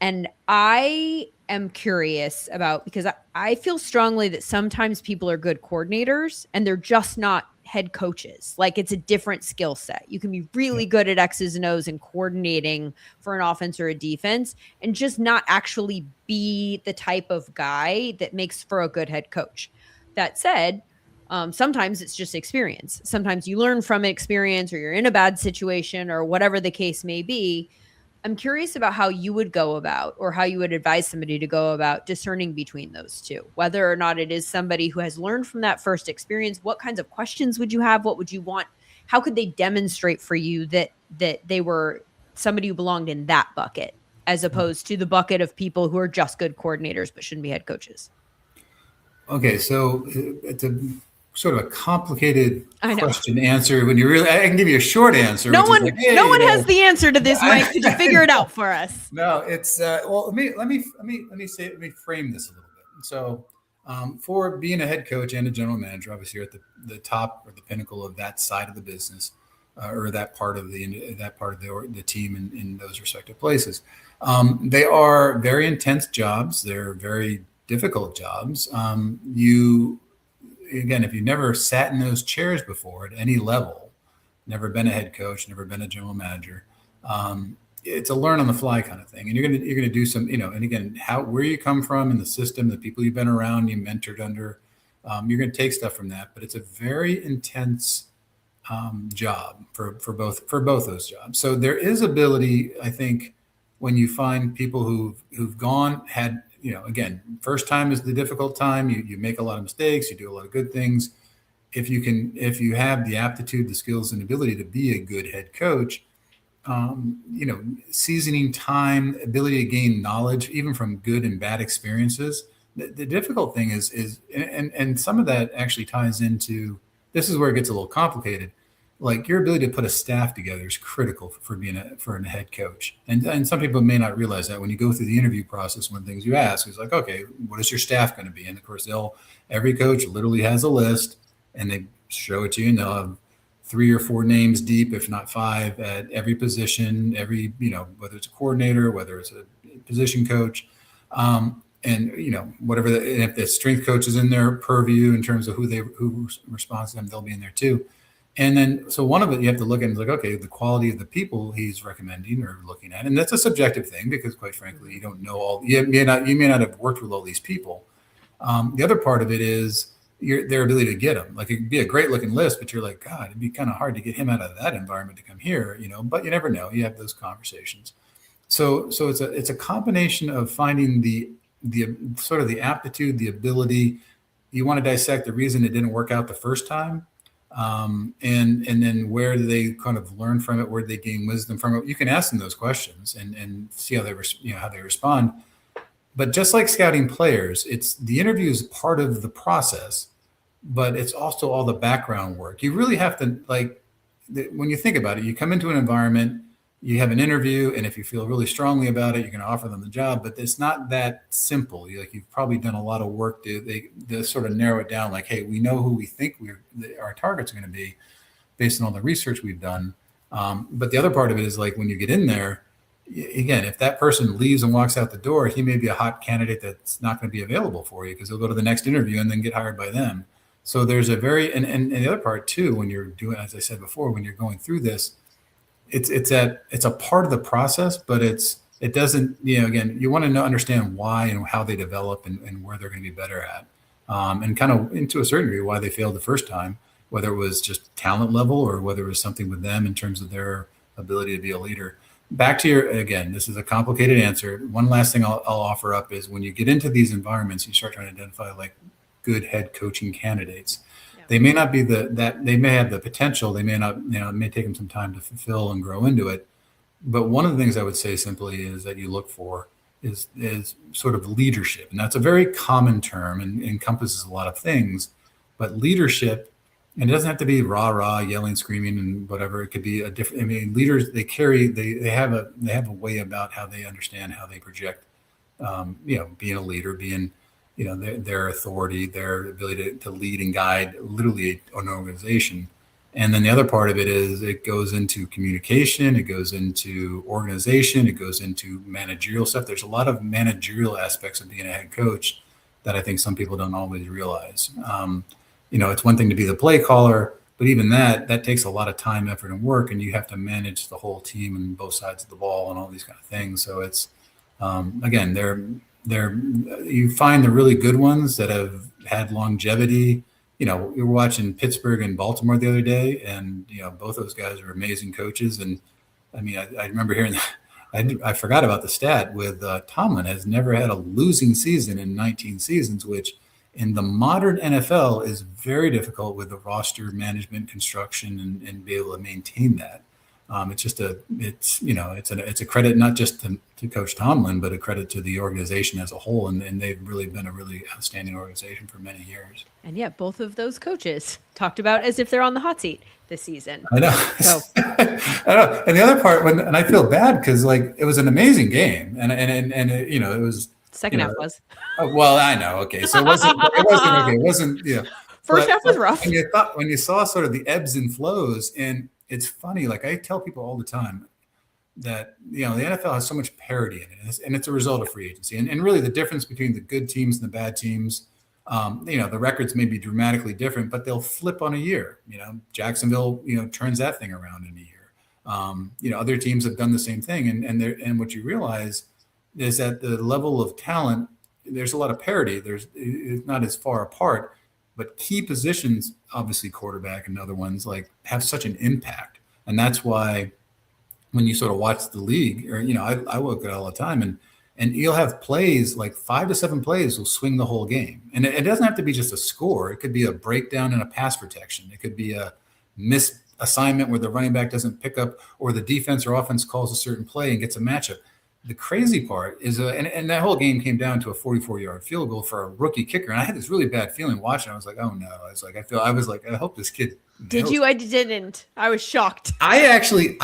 And I am curious about, because I feel strongly that sometimes people are good coordinators and they're just not head coaches. Like it's a different skill set. You can be really good at X's and O's and coordinating for an offense or a defense and just not actually be the type of guy that makes for a good head coach. That said, sometimes it's just experience. Sometimes you learn from experience or you're in a bad situation or whatever the case may be. I'm curious about how you would go about or how you would advise somebody to go about discerning between those two, whether or not it is somebody who has learned from that first experience. What kinds of questions would you have? What would you want? How could they demonstrate for you that they were somebody who belonged in that bucket as opposed to the bucket of people who are just good coordinators but shouldn't be head coaches? Okay, so it's a sort of a complicated question answer when I can give you a short answer. No one has the answer to this, Mike. Could you figure it out for us? No, it's well. Let me frame this a little bit. So, for being a head coach and a general manager, obviously you're at the top or the pinnacle of that side of the business, or that part of the team in those respective places. They are very intense jobs. They're very difficult jobs. Again, if you've never sat in those chairs before at any level, never been a head coach, never been a general manager, it's a learn on the fly kind of thing. And you're gonna do some, and again, where you come from in the system, the people you've been around, you mentored under, you're gonna take stuff from that. But it's a very intense job for both those jobs. So there is ability, I think, when you find people who've had. Again, first time is the difficult time. You make a lot of mistakes. You do a lot of good things. If you have the aptitude, the skills, and ability to be a good head coach, seasoning time, ability to gain knowledge, even from good and bad experiences, the difficult thing is and some of that actually ties into, this is where it gets a little complicated. Like your ability to put a staff together is critical for being a head coach. And some people may not realize that when you go through the interview process, one of the things you ask is like, okay, what is your staff going to be? And of course, every coach literally has a list and they show it to you, and they'll have 3 or 4 names deep, if not 5, at every position, whether it's a coordinator, whether it's a position coach, and whatever. And if the strength coach is in their purview in terms of who responds to them, they'll be in there too. And then, so one of it you have to look at is like, okay, the quality of the people he's recommending or looking at, and that's a subjective thing because, quite frankly, you don't know you may not have worked with all these people. The other part of it is their ability to get them. Like it could be a great looking list, but you're like, God, it'd be kind of hard to get him out of that environment to come here, But you never know. You have those conversations. So it's a combination of finding the sort of the aptitude, the ability. You want to dissect the reason it didn't work out the first time. And then where do they kind of learn from it? Where do they gain wisdom from it? You can ask them those questions and see how they respond. But just like scouting players, it's the interview is part of the process, but it's also all the background work. You really have to, when you think about it, you come into an environment, you have an interview, and if you feel really strongly about it, you're going to offer them the job. But it's not that simple. You've probably done a lot of work to sort of narrow it down. Like, hey, we know who we think our targets are going to be based on all the research we've done. But the other part of it is like when you get in there, again, if that person leaves and walks out the door, he may be a hot candidate that's not going to be available for you because he'll go to the next interview and then get hired by them. So there's a and the other part too, when you're doing, as I said before, when you're going through this, it's a part of the process, but it doesn't, again, you want to understand why and how they develop and where they're going to be better at. And kind of into a certain degree why they failed the first time, whether it was just talent level or whether it was something with them in terms of their ability to be a leader. Back to again, this is a complicated answer. One last thing I'll offer up is when you get into these environments, you start trying to identify like good head coaching candidates. Yeah. They may not be they may have the potential. They may not, it may take them some time to fulfill and grow into it. But one of the things I would say simply is that you look for is sort of leadership. And that's a very common term and encompasses a lot of things, but leadership, and it doesn't have to be rah, yelling, screaming, and whatever. It could be a different. I mean, leaders they have a way about how they understand, how they project. Being a leader, being their authority, their ability to lead and guide, literally an organization. And then the other part of it is it goes into communication, it goes into organization, it goes into managerial stuff. There's a lot of managerial aspects of being a head coach that I think some people don't always realize. It's one thing to be the play caller, but even that takes a lot of time, effort, and work, and you have to manage the whole team and both sides of the ball and all these kind of things. So it's, again, you find the really good ones that have had longevity. We were watching Pittsburgh and Baltimore the other day, and both those guys are amazing coaches. And I mean, I remember hearing that. I forgot about the stat with Tomlin has never had a losing season in 19 seasons, which in the modern NFL is very difficult with the roster management construction and be able to maintain that. It's a credit not just to Coach Tomlin, but a credit to the organization as a whole. And they've really been a really outstanding organization for many years. And yeah, both of those coaches talked about as if they're on the hot seat this season. I know. So. I know. And the other part, and I feel bad because it was an amazing game, and it was second half was. Oh, well, I know. Okay, so it wasn't okay. It wasn't. First half was rough. When you saw sort of the ebbs and flows, and it's funny. Like I tell people all the time that the NFL has so much parity in it, and it's a result of free agency, and really the difference between the good teams and the bad teams. The records may be dramatically different, but they'll flip on a year. Jacksonville, turns that thing around in a year. Other teams have done the same thing, and what you realize is that the level of talent, there's a lot of parity. It's not as far apart, but key positions, obviously quarterback and other ones, have such an impact, and that's why when you sort of watch the league, or I look at it all the time, and you'll have plays like 5 to 7 plays will swing the whole game. And it doesn't have to be just a score. It could be a breakdown in a pass protection. It could be a misassignment where the running back doesn't pick up, or the defense or offense calls a certain play and gets a matchup. the crazy part is, and that whole game came down to a 44-yard field goal for a rookie kicker. And I had this really bad feeling watching. I was like, oh no. I hope this kid Did you? I didn't. I was shocked. I actually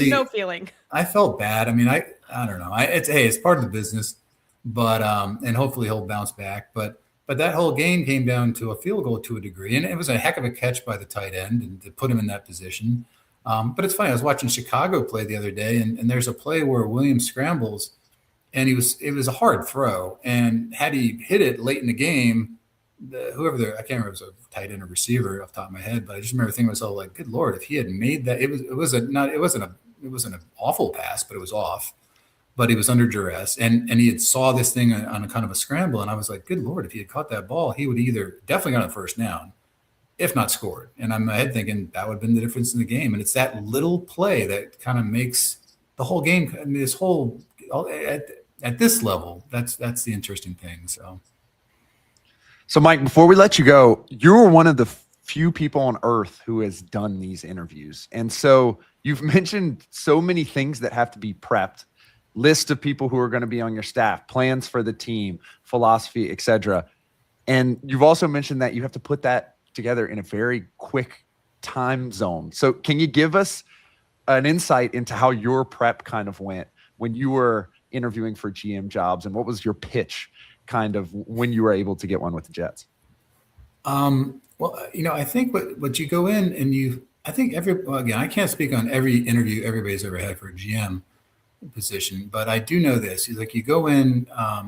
no feeling. I felt bad. I mean, I don't know. It's part of the business, but and hopefully he'll bounce back. But that whole game came down to a field goal to a degree, and it was a heck of a catch by the tight end and to put him in that position. But it's funny. I was watching Chicago play the other day, and there's a play where Williams scrambles, and it was a hard throw, and had he hit it late in the game, I can't remember if it was a tight end or receiver off the top of my head, but I just remember thinking to myself, like, good Lord, if he had made that, it wasn't an awful pass, but it was off. But he was under duress, and he had saw this thing on a kind of a scramble, and I was like, good Lord, if he had caught that ball, he would either definitely got a first down, if not scored. And I'm ahead thinking that would have been the difference in the game. And it's that little play that kind of makes the whole game. I mean, at this level, that's the interesting thing. So Mike, before we let you go, you're one of the few people on earth who has done these interviews. And so you've mentioned so many things that have to be prepped, list of people who are going to be on your staff, plans for the team, philosophy, etc. And you've also mentioned that you have to put that together in a very quick time zone. So can you give us an insight into how your prep kind of went when you were interviewing for GM jobs, and what was your pitch kind of when you were able to get one with the Jets? Well, I think what you go in and I think again, I can't speak on every interview everybody's ever had for a GM position, but I do know this, like, you go in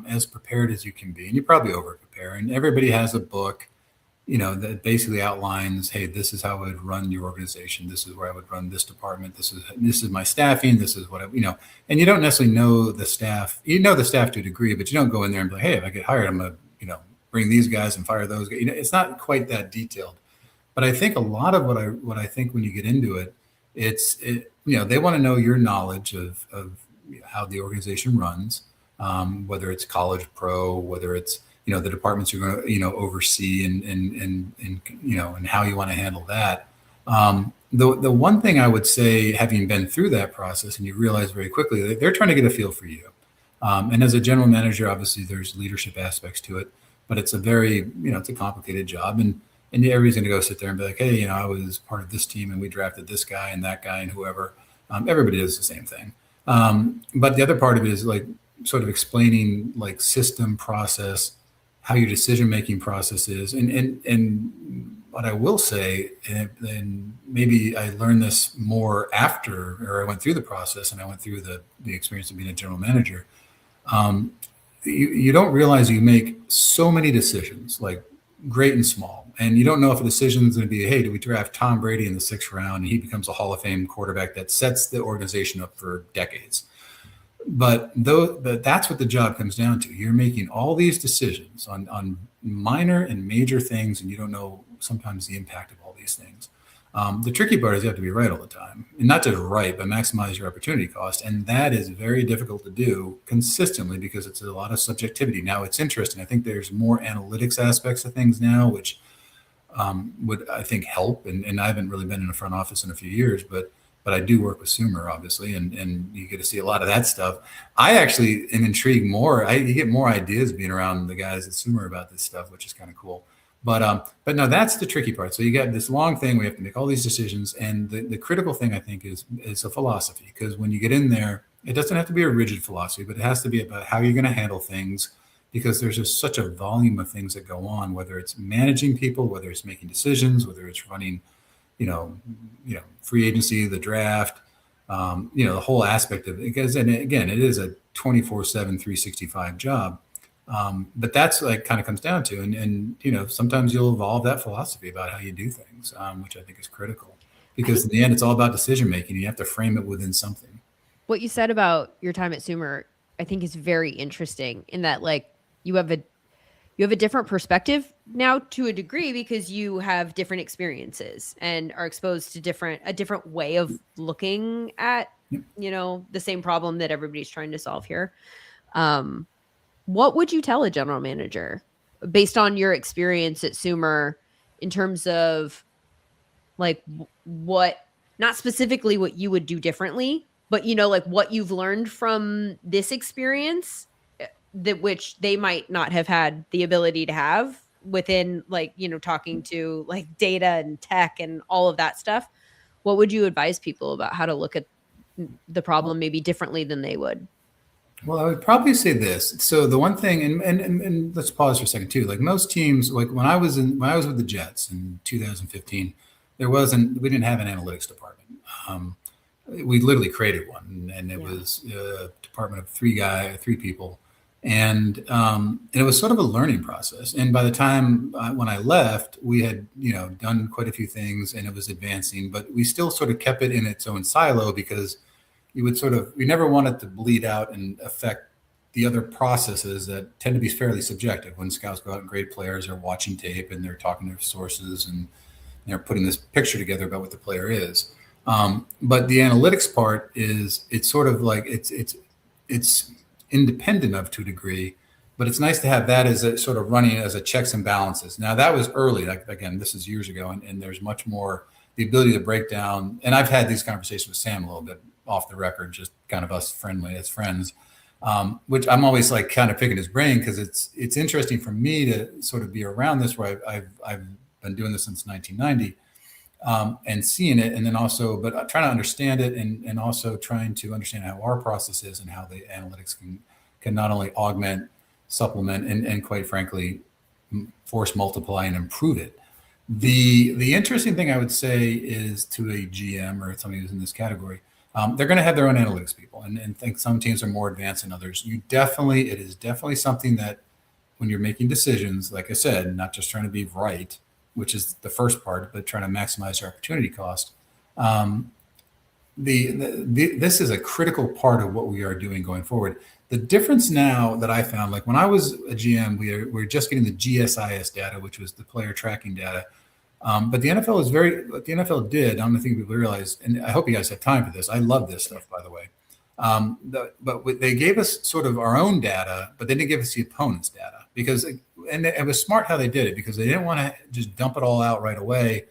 as prepared as you can be, and you probably over prepare, and everybody has a book, that basically outlines, hey, this is how I would run your organization. This is where I would run this department. This is my staffing. This is what and you don't necessarily know the staff. You know the staff to a degree, but you don't go in there and be like, hey, if I get hired, I'm going to, bring these guys and fire those guys. It's not quite that detailed. But I think a lot of what I think when you get into it, they want to know your knowledge of how the organization runs, whether it's college, pro, whether it's, the departments you're going to, oversee and how you want to handle that. The one thing I would say, having been through that process, and you realize very quickly that they're trying to get a feel for you. And as a general manager, obviously there's leadership aspects to it, but it's a very, it's a complicated job. And everybody's going to go sit there and be like, hey, I was part of this team and we drafted this guy and that guy and whoever. Everybody does the same thing. But the other part of it is like sort of explaining like system, process, how your decision-making process is. And what I will say, and maybe I learned this more after, or I went through the process and I went through the experience of being a general manager. You don't realize you make so many decisions, like great and small. And you don't know if a decision is going to be, hey, do we draft Tom Brady in the 6th round and he becomes a Hall of Fame quarterback that sets the organization up for decades. But that's what the job comes down to. You're making all these decisions on minor and major things, and you don't know sometimes the impact of all these things. The tricky part is you have to be right all the time, and not just right, but maximize your opportunity cost. And that is very difficult to do consistently because it's a lot of subjectivity. Now, it's interesting. I think there's more analytics aspects of things now, which would, I think, help. And I haven't really been in a front office in a few years, but I do work with Sumer, obviously, and you get to see a lot of that stuff. I actually am intrigued more. You get more ideas being around the guys at Sumer about this stuff, which is kind of cool. But no, that's the tricky part. So you got this long thing. We have to make all these decisions. And the critical thing, I think, is a philosophy. Because when you get in there, it doesn't have to be a rigid philosophy, but it has to be about how you're going to handle things. Because there's just such a volume of things that go on, whether it's managing people, whether it's making decisions, whether it's running free agency, the draft, the whole aspect of it. Because, and again, it is a 24/7, 365 job. But that's like kind of comes down to, and sometimes you'll evolve that philosophy about how you do things, which I think is critical. Because in the end, it's all about decision making. You have to frame it within something. What you said about your time at Sumer, I think, is very interesting in that, like, you have a different perspective now to a degree because you have different experiences and are exposed to a different way of looking at, the same problem that everybody's trying to solve here. What would you tell a general manager based on your experience at Sumer in terms of like what, not specifically what you would do differently, but like what you've learned from this experience that which they might not have had the ability to have within like, talking to like data and tech and all of that stuff. What would you advise people about how to look at the problem maybe differently than they would? Well, I would probably say this. So the one thing, and let's pause for a second too. Like most teams, like when I was with the Jets in 2015, we didn't have an analytics department. We literally created one, and it was a department of three people, and it was sort of a learning process. And by the time when I left, we had done quite a few things, and it was advancing, but we still sort of kept it in its own silo because we never want it to bleed out and affect the other processes that tend to be fairly subjective when scouts go out and grade players are watching tape and they're talking to sources and they're putting this picture together about what the player is. But the analytics part it's sort of like it's independent of to a degree, but it's nice to have that as a sort of running as a checks and balances. Now that was early, like again, this is years ago, and there's much more the ability to break down. And I've had these conversations with Sam a little bit off the record, just kind of us friendly as friends, which I'm always like kind of picking his brain because it's interesting for me to sort of be around this where I've been doing this since 1990 and seeing it, and then also, but trying to understand it and also trying to understand how our process is and how the analytics can not only augment, supplement, and quite frankly, force multiply and improve it. The interesting thing I would say is to a GM or somebody who's in this category, they're going to have their own analytics people, and think some teams are more advanced than others. It is definitely something that when you're making decisions, like I said, not just trying to be right, which is the first part, but trying to maximize your opportunity cost. This is a critical part of what we are doing going forward. The difference now that I found, like when I was a GM, we were just getting the GSIS data, which was the player tracking data. But the NFL is what the NFL did, I don't think people realize, and I hope you guys have time for this. I love this stuff, by the way. But they gave us sort of our own data, but they didn't give us the opponent's data and it was smart how they did it because they didn't want to just dump it all out right away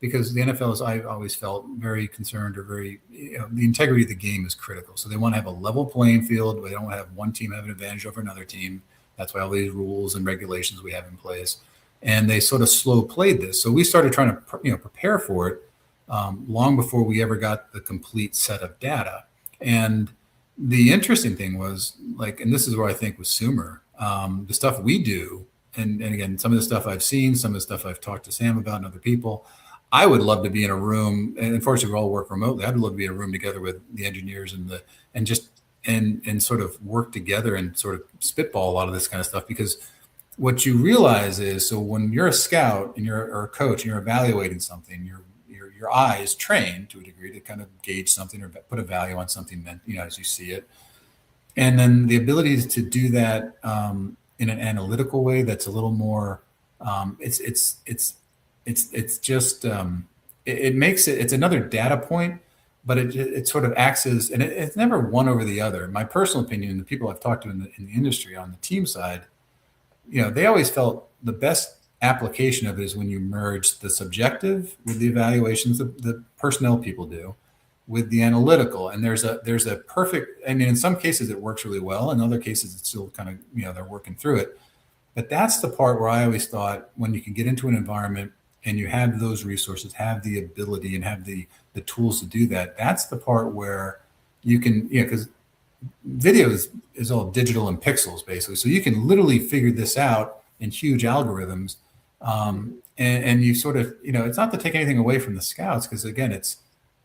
because the NFL is, I always felt, very concerned or very, the integrity of the game is critical. So they want to have a level playing field. They don't want to have one team have an advantage over another team. That's why all these rules and regulations we have in place. And they sort of slow played this. So we started trying to prepare for it long before we ever got the complete set of data. And the interesting thing was, like, and this is where I think with Sumer, the stuff we do, and again, some of the stuff I've seen, some of the stuff I've talked to Sam about and other people, I would love to be in a room, and unfortunately we all work remotely. I'd love to be in a room together with the engineers and sort of work together and sort of spitball a lot of this kind of stuff, because what you realize is, so when you're a scout or a coach and you're evaluating something, your eye is trained to a degree to kind of gauge something or put a value on something that, as you see it. And then the ability to do that in an analytical way that's a little more, it's another data point, but it sort of acts as, and it's never one over the other. My personal opinion, the people I've talked to in the industry on the team side, they always felt the best application of it is when you merge the subjective with the evaluations that the personnel people do with the analytical. And there's a perfect, I mean, in some cases it works really well. In other cases, it's still kind of, they're working through it. But that's the part where I always thought when you can get into an environment and you have those resources, have the ability and have the tools to do that, that's the part where you can, because video is all digital and pixels basically. So you can literally figure this out in huge algorithms. And you sort of, it's not to take anything away from the scouts, because again,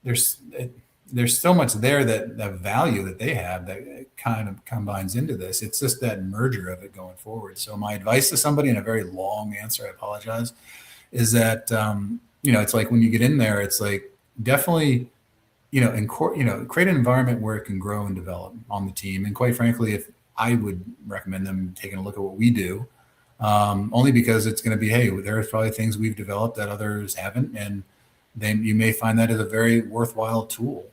there's so much there that value that they have that kind of combines into this. It's just that merger of it going forward. So my advice to somebody, in a very long answer, I apologize, is that, it's like when you get in there, it's like definitely, create an environment where it can grow and develop on the team. And quite frankly, if I would recommend them taking a look at what we do, only because it's going to be, hey, there's probably things we've developed that others haven't. And then you may find that as a very worthwhile tool,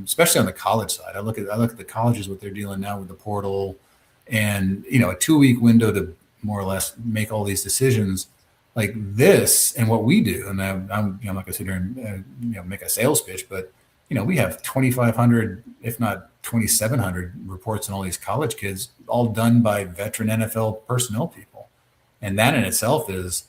especially on the college side. I look at the colleges, what they're dealing now with the portal and, a 2-week window to more or less make all these decisions like this and what we do. And I'm not going to sit here and, make a sales pitch, but, we have 2,500, if not 2,700 reports on all these college kids, all done by veteran NFL personnel people. And that in itself is,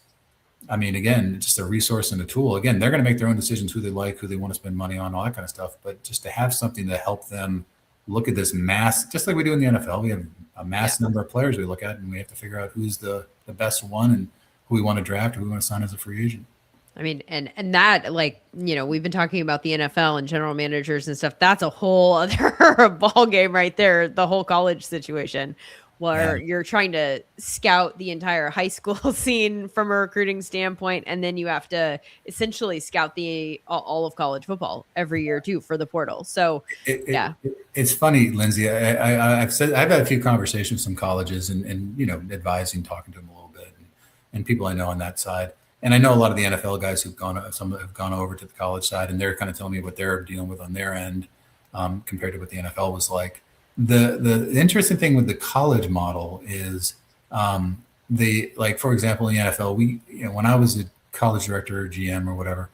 I mean, again, just a resource and a tool. Again, they're going to make their own decisions, who they like, who they want to spend money on, all that kind of stuff. But just to have something to help them look at this mass, just like we do in the NFL, we have a mass number of players we look at, and we have to figure out who's the best one and who we want to draft, who we want to sign as a free agent. I mean, and that, like, we've been talking about the NFL and general managers and stuff. That's a whole other ball game right there. The whole college situation where you're trying to scout the entire high school scene from a recruiting standpoint. And then you have to essentially scout all of college football every year too for the portal. So it's funny, Lindsay, I've had a few conversations with some colleges and advising, talking to them a little bit and people I know on that side. And I know a lot of the NFL guys some have gone over to the college side, and they're kind of telling me what they're dealing with on their end compared to what the NFL was like. The interesting thing with the college model is for example, in the NFL, when I was a college director or GM or whatever,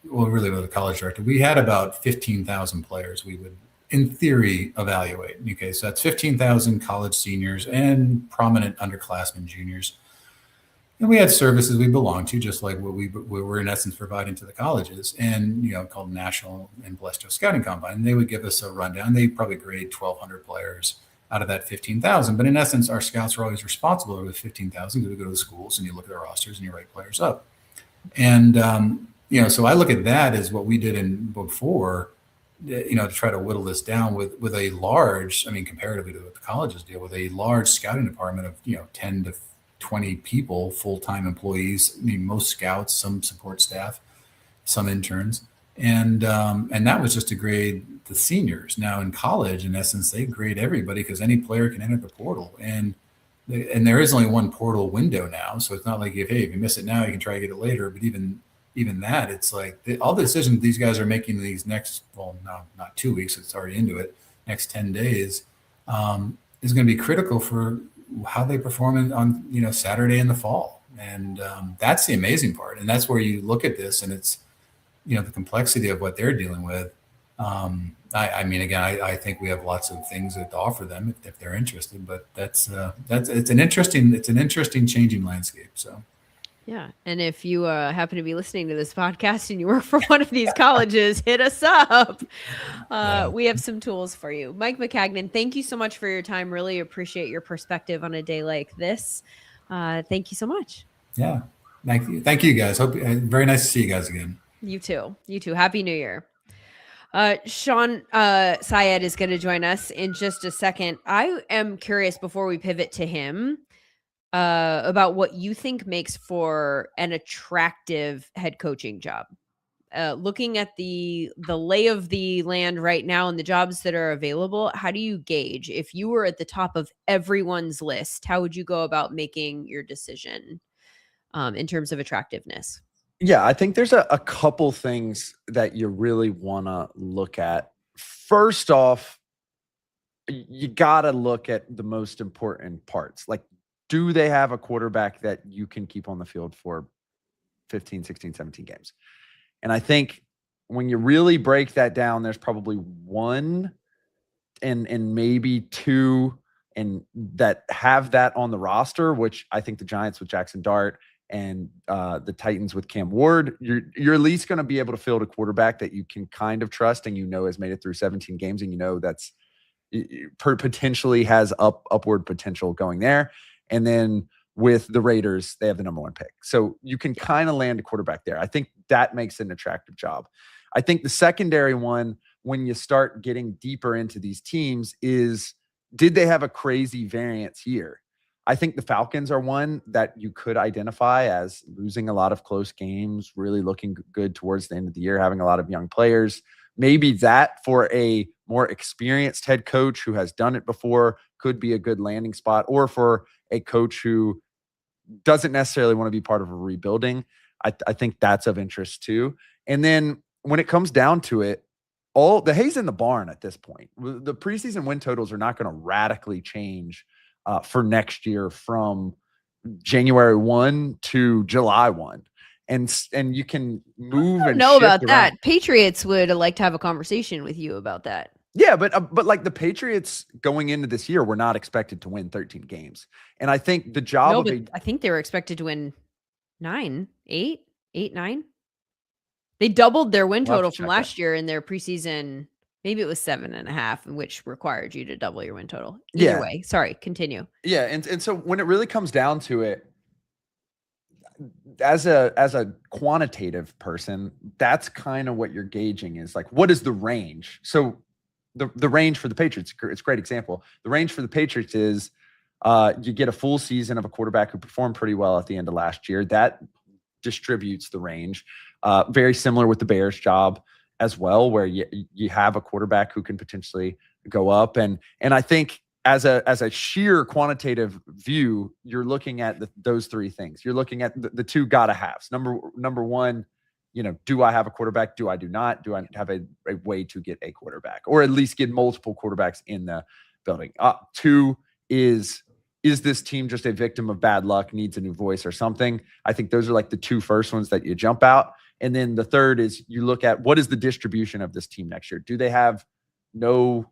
really with a college director, we had about 15,000 players we would, in theory, evaluate. Okay, so that's 15,000 college seniors and prominent underclassmen juniors. And we had services we belonged to, just like what we were in essence providing to the colleges, and called National and Blessed Scouting Combine. And they would give us a rundown. They probably grade 1,200 players out of that 15,000. But in essence, our scouts are always responsible with 15,000 because we go to the schools and you look at our rosters and you write players up. And so I look at that as what we did before, to try to whittle this down with a large, comparatively to what the colleges deal with, a large scouting department of 10 to 20 people, full-time employees. Most scouts, some support staff, some interns, and that was just to grade the seniors. Now in college, in essence, they grade everybody because any player can enter the portal, and there is only one portal window now, so it's not like if you miss it now, you can try to get it later. But even that, it's like all the decisions these guys are making these next, not 2 weeks, it's already into it, next 10 days, is going to be critical for how they perform on Saturday in the fall. And that's the amazing part. And that's where you look at this and it's, the complexity of what they're dealing with. I think we have lots of things to offer them if they're interested, but it's an interesting changing landscape. So. Yeah. And if you happen to be listening to this podcast and you work for one of these colleges, hit us up. We have some tools for you. Mike Maccagnan, thank you so much for your time. Really appreciate your perspective on a day like this. Thank you so much. Yeah. Thank you. Thank you guys. Very nice to see you guys again. You too. Happy New Year. Sean Syed is going to join us in just a second. I am curious before we pivot to him about what you think makes for an attractive head coaching job. Looking at the lay of the land right now and the jobs that are available, how do you gauge if you were at the top of everyone's list? How would you go about making your decision in terms of attractiveness? Yeah, I think there's a couple things that you really want to look at. First off, you got to look at the most important parts. Like, do they have a quarterback that you can keep on the field for 15, 16, 17 games? And I think when you really break that down, there's probably one and maybe two and that have that on the roster, which I think the Giants with Jackson Dart and the Titans with Cam Ward, you're at least going to be able to field a quarterback that you can kind of trust and has made it through 17 games and that's potentially has upward potential going there. And then with the Raiders, they have the number one pick. So you can kind of land a quarterback there. I think that makes it an attractive job. I think the secondary one, when you start getting deeper into these teams, is did they have a crazy variance year? I think the Falcons are one that you could identify as losing a lot of close games, really looking good towards the end of the year, having a lot of young players. Maybe that for a more experienced head coach who has done it before could be a good landing spot, or for a coach who doesn't necessarily want to be part of a rebuilding. I think that's of interest too. And then when it comes down to it, all the hay's in the barn at this point. The preseason win totals are not going to radically change for next year from January 1 to July 1. and you can move I don't and know shift about around. that. Patriots would like to have a conversation with you about that. Yeah, but like the Patriots going into this year were not expected to win 13 games. And I think the job No, of but a I think they were expected to win 9, 8, 8, 9. They doubled their win We'll have to total from check that. last year in their preseason. Maybe it was 7.5, which required you to double your win total. Either Yeah. way, sorry, continue. Yeah, and so when it really comes down to it, as a quantitative person, that's kind of what you're gauging is like, what is the range? So the range for the Patriots, it's a great example. The range for the Patriots is you get a full season of a quarterback who performed pretty well at the end of last year. That distributes the range. Very similar with the Bears job as well, where you have a quarterback who can potentially go up. And I think as a sheer quantitative view, you're looking at those three things. You're looking at the two gotta haves. Number one, do I have a quarterback? Do I do not? Do I have a way to get a quarterback, or at least get multiple quarterbacks in the building? Two is this team just a victim of bad luck, needs a new voice or something? I think those are like the two first ones that you jump out. And then the third is you look at what is the distribution of this team next year? Do they have no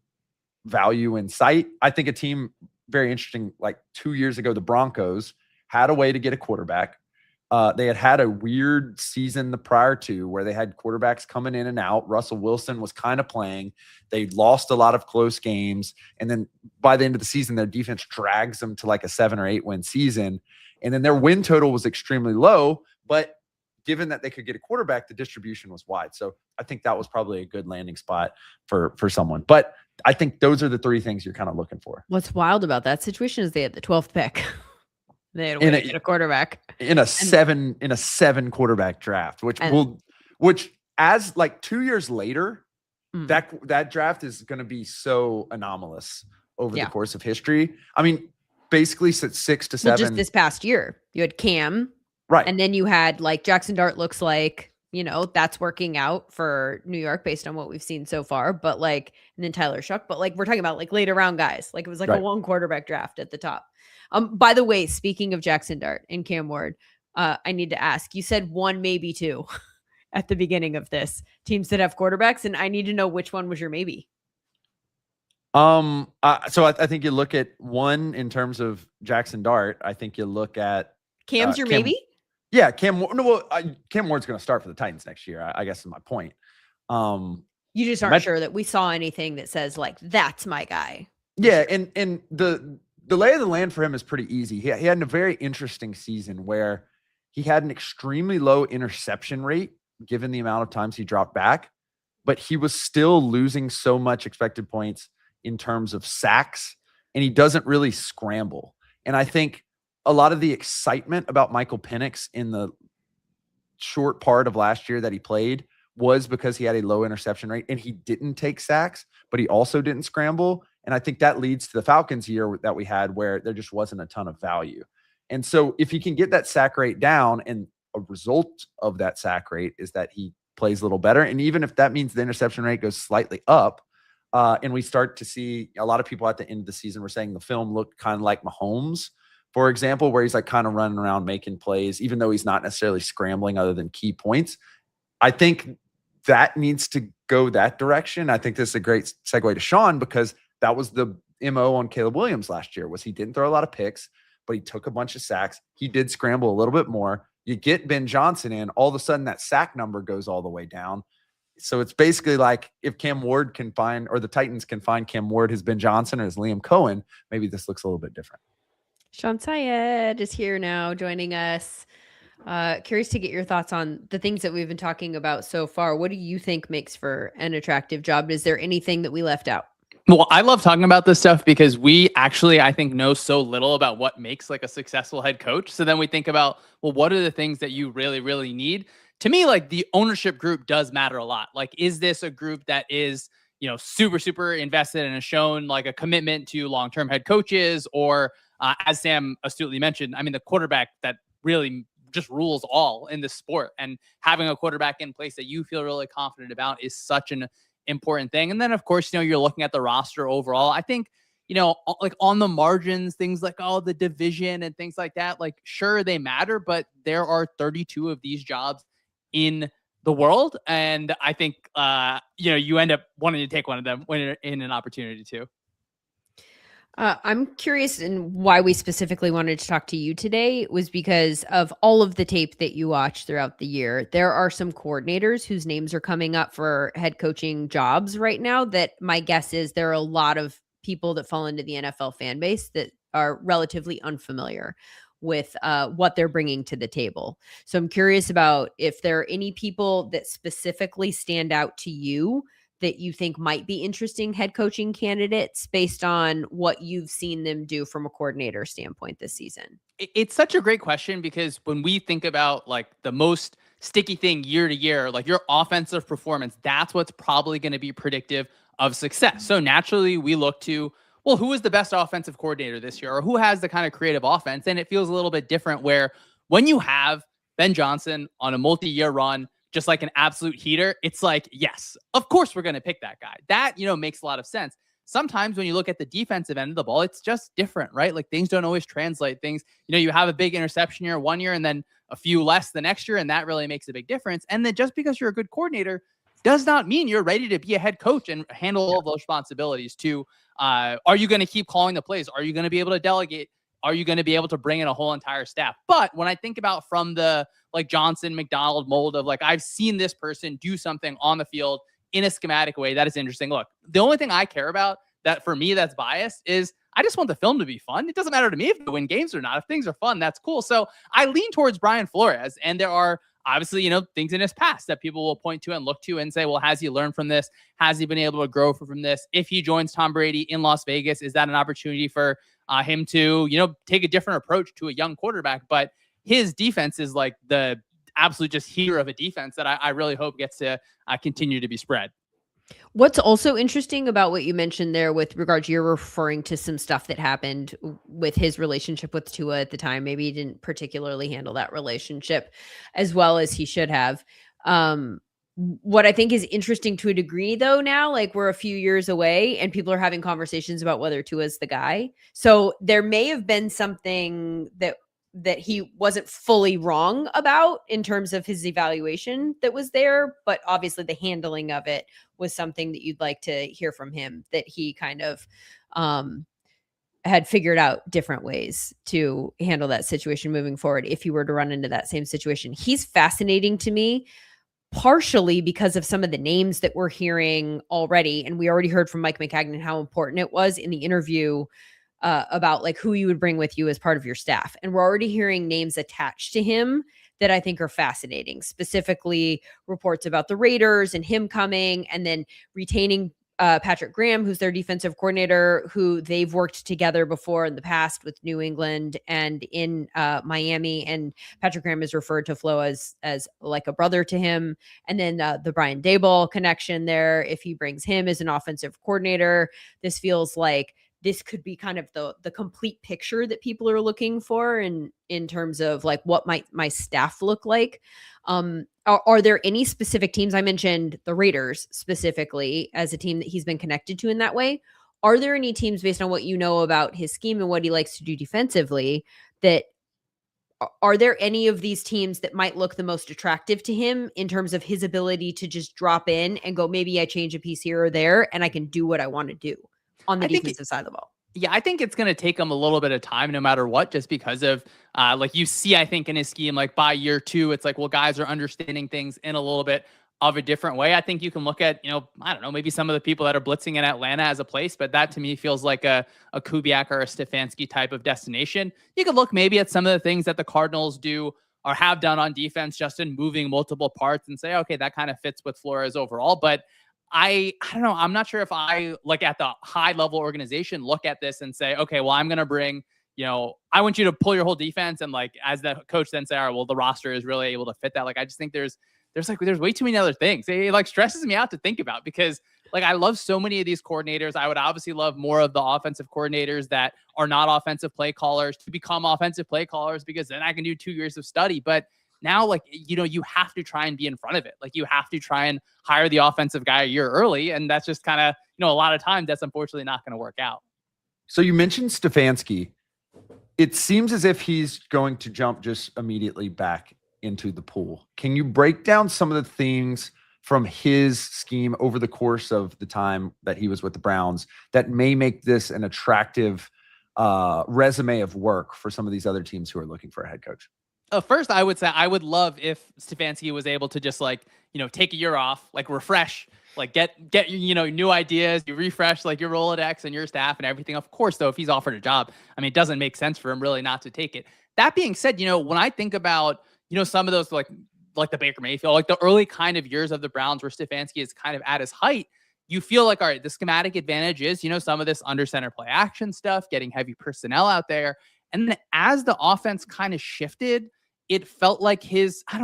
value in sight? I think a team very interesting, like 2 years ago, the Broncos had a way to get a quarterback. They had a weird season the prior to where they had quarterbacks coming in and out. Russell Wilson was kind of playing. They lost a lot of close games. And then by the end of the season, their defense drags them to like a 7 or 8 win season. And then their win total was extremely low. But given that they could get a quarterback, the distribution was wide. So I think that was probably a good landing spot for someone. But I think those are the three things you're kind of looking for. What's wild about that situation is they had the 12th pick. They had to get a quarterback in a seven quarterback draft, which as like 2 years later, that draft is going to be so anomalous over the course of history. I mean, basically 6 to 7. Just this past year, you had Cam, right, and then you had like Jackson Dart. Looks like that's working out for New York based on what we've seen so far. But like, and then Tyler Shuck. But like, we're talking about like later round guys. Like it was like a 1 quarterback draft at the top. By the way, speaking of Jackson Dart and Cam Ward, I need to ask, you said 1, maybe 2 at the beginning of this teams that have quarterbacks. And I need to know which one was your maybe. So I think you look at 1 in terms of Jackson Dart. I think you look at Cam's your maybe. Yeah. Cam Ward's going to start for the Titans next year. I guess is my point. You just aren't sure that we saw anything that says like, that's my guy. Yeah. And the lay of the land for him is pretty easy. He had a very interesting season where he had an extremely low interception rate, given the amount of times he dropped back, but he was still losing so much expected points in terms of sacks, and he doesn't really scramble. And I think a lot of the excitement about Michael Penix in the short part of last year that he played was because he had a low interception rate and he didn't take sacks, but he also didn't scramble. And I think that leads to the Falcons year that we had where there just wasn't a ton of value. And so if he can get that sack rate down, and a result of that sack rate is that he plays a little better. And even if that means the interception rate goes slightly up, and we start to see a lot of people at the end of the season were saying the film looked kind of like Mahomes, for example, where he's like kind of running around making plays, even though he's not necessarily scrambling other than key points. I think that needs to go that direction. I think this is a great segue to Sean, because that was the MO on Caleb Williams last year, was he didn't throw a lot of picks, but he took a bunch of sacks. He did scramble a little bit more. You get Ben Johnson in, all of a sudden that sack number goes all the way down. So it's basically like if Cam Ward can find, or the Titans can find Cam Ward, his Ben Johnson or his Liam Cohen, maybe this looks a little bit different. Sean Syed is here now joining us. Curious to get your thoughts on the things that we've been talking about so far. What do you think makes for an attractive job? Is there anything that we left out? Well, I love talking about this stuff because we actually, I think, know so little about what makes like a successful head coach. So then we think about, well, what are the things that you really, really need? To me, like the ownership group does matter a lot. Like, is this a group that is, super, super invested and has shown like a commitment to long-term head coaches? Or as Sam astutely mentioned, I mean, the quarterback that really just rules all in the sport, and having a quarterback in place that you feel really confident about is such an important thing. And then of course, you're looking at the roster overall. I think, like on the margins, things like, oh, the division and things like that. Like, sure, they matter, but there are 32 of these jobs in the world. And I think, you end up wanting to take one of them when you're in an opportunity to. I'm curious, and why we specifically wanted to talk to you today was because of all of the tape that you watch throughout the year. There are some coordinators whose names are coming up for head coaching jobs right now that my guess is there are a lot of people that fall into the NFL fan base that are relatively unfamiliar with what they're bringing to the table. So I'm curious about if there are any people that specifically stand out to you that you think might be interesting head coaching candidates based on what you've seen them do from a coordinator standpoint this season? It's such a great question, because when we think about like the most sticky thing year to year, like your offensive performance, that's what's probably going to be predictive of success. So naturally we look to, well, who is the best offensive coordinator this year, or who has the kind of creative offense? And it feels a little bit different where when you have Ben Johnson on a multi-year run, just like an absolute heater, it's like, yes, of course we're going to pick that guy. That, makes a lot of sense. Sometimes when you look at the defensive end of the ball, it's just different, right? Like things don't always translate. Things, you have a big interception year one year and then a few less the next year, and that really makes a big difference. And then just because you're a good coordinator does not mean you're ready to be a head coach and handle all of those responsibilities too. Are you going to keep calling the plays? Are you going to be able to delegate? Are you going to be able to bring in a whole entire staff? But when I think about from the like Johnson, McDonald mold of like, I've seen this person do something on the field in a schematic way that is interesting. Look, the only thing I care about that for me that's biased is I just want the film to be fun. It doesn't matter to me if they win games or not. If things are fun, that's cool. So I lean towards Brian Flores, and there are obviously, things in his past that people will point to and look to and say, well, has he learned from this? Has he been able to grow from this? If he joins Tom Brady in Las Vegas, is that an opportunity for him to, take a different approach to a young quarterback? But his defense is like the absolute just heater of a defense that I really hope gets to continue to be spread. What's also interesting about what you mentioned there with regard to, you're referring to some stuff that happened with his relationship with Tua at the time. Maybe he didn't particularly handle that relationship as well as he should have. What I think is interesting to a degree though, now, like we're a few years away and people are having conversations about whether Tua's the guy. So there may have been something that he wasn't fully wrong about in terms of his evaluation that was there, but obviously the handling of it was something that you'd like to hear from him, that he kind of had figured out different ways to handle that situation moving forward if he were to run into that same situation. He's fascinating to me, partially because of some of the names that we're hearing already. And we already heard from Mike McCagnon how important it was in the interview about like who you would bring with you as part of your staff. And we're already hearing names attached to him that I think are fascinating, specifically reports about the Raiders and him coming, and then retaining Patrick Graham, who's their defensive coordinator, who they've worked together before in the past with New England and in Miami. And Patrick Graham is referred to Flo as like a brother to him. And then the Brian Daboll connection there, if he brings him as an offensive coordinator, this feels like this could be kind of the complete picture that people are looking for in terms of like, what might my staff look like? Are there any specific teams? I mentioned the Raiders specifically as a team that he's been connected to in that way. Are there any teams, based on what you know about his scheme and what he likes to do defensively, that are there any of these teams that might look the most attractive to him in terms of his ability to just drop in and go, maybe I change a piece here or there and I can do what I want to do on the defensive side of the ball? Yeah, I think it's going to take him a little bit of time no matter what, just because of like you see, I think in his scheme, like by year two, it's like, well, guys are understanding things in a little bit of a different way. I think you can look at, I don't know, maybe some of the people that are blitzing in Atlanta as a place, but that to me feels like a Kubiak or a Stefanski type of destination. You could look maybe at some of the things that the Cardinals do or have done on defense, just in moving multiple parts, and say, okay, that kind of fits with Flores overall. But I don't know. I'm not sure if I, like at the high level organization, look at this and say, okay, well, I'm going to bring, I want you to pull your whole defense. And like, as the coach then say, all right, well, the roster is really able to fit that. Like, I just think there's way too many other things. It like stresses me out to think about, because like, I love so many of these coordinators. I would obviously love more of the offensive coordinators that are not offensive play callers to become offensive play callers, because then I can do 2 years of study. But now, like, you have to try and be in front of it. Like, you have to try and hire the offensive guy a year early. And that's just kind of, a lot of times that's unfortunately not going to work out. So you mentioned Stefanski. It seems as if he's going to jump just immediately back into the pool. Can you break down some of the things from his scheme over the course of the time that he was with the Browns that may make this an attractive resume of work for some of these other teams who are looking for a head coach? First, I would say I would love if Stefanski was able to just take a year off, refresh, get new ideas, you refresh your Rolodex and your staff and everything. Of course, though, if he's offered a job, I mean, it doesn't make sense for him really not to take it. That being said, when I think about, some of those like the Baker Mayfield, the early kind of years of the Browns where Stefanski is kind of at his height, you feel like, all right, the schematic advantage is, some of this under center play action stuff, getting heavy personnel out there. And then as the offense kind of shifted, it felt like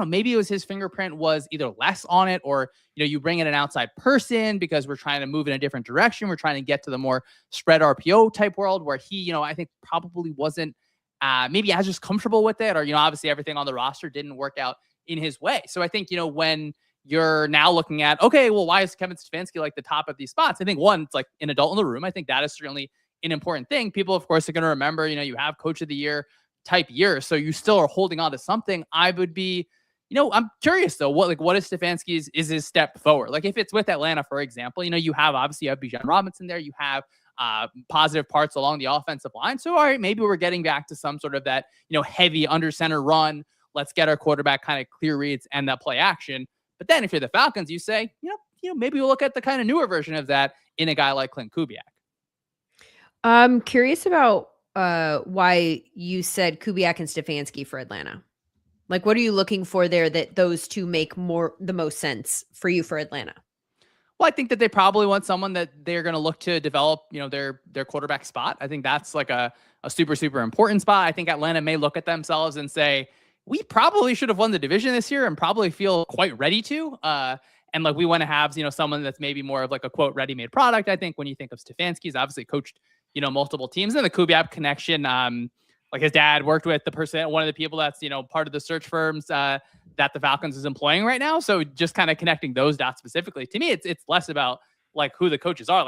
maybe it was his fingerprint was either less on it or, you bring in an outside person because we're trying to move in a different direction. We're trying to get to the more spread RPO type world where he, I think probably wasn't maybe as just comfortable with it, or, obviously everything on the roster didn't work out in his way. So I think, when you're now looking at, okay, well, why is Kevin Stefanski the top of these spots? I think one, it's an adult in the room. I think that is certainly an important thing. People, of course, are going to remember, you have coach of the year type year. So you still are holding on to something. I would be, I'm curious though, what is Stefanski's is his step forward? If it's with Atlanta, for example, you have Bijan Robinson there, you have positive parts along the offensive line. So, all right, maybe we're getting back to some sort of that, heavy under center run. Let's get our quarterback kind of clear reads and that play action. But then if you're the Falcons, you say, maybe we'll look at the kind of newer version of that in a guy like Clint Kubiak. I'm curious about why you said Kubiak and Stefanski for Atlanta. What are you looking for there that those two make the most sense for you for Atlanta? Well, I think that they probably want someone that they're going to look to develop, their quarterback spot. I think that's a super, super important spot. I think Atlanta may look at themselves and say, we probably should have won the division this year and probably feel quite ready to. And we want to have, someone that's maybe more of a quote ready-made product. I think when you think of Stefanski's obviously coached, multiple teams, and the Kubiak connection, his dad worked with one of the people that's, part of the search firms that the Falcons is employing right now. So just kind of connecting those dots specifically, to me, it's less about who the coaches are.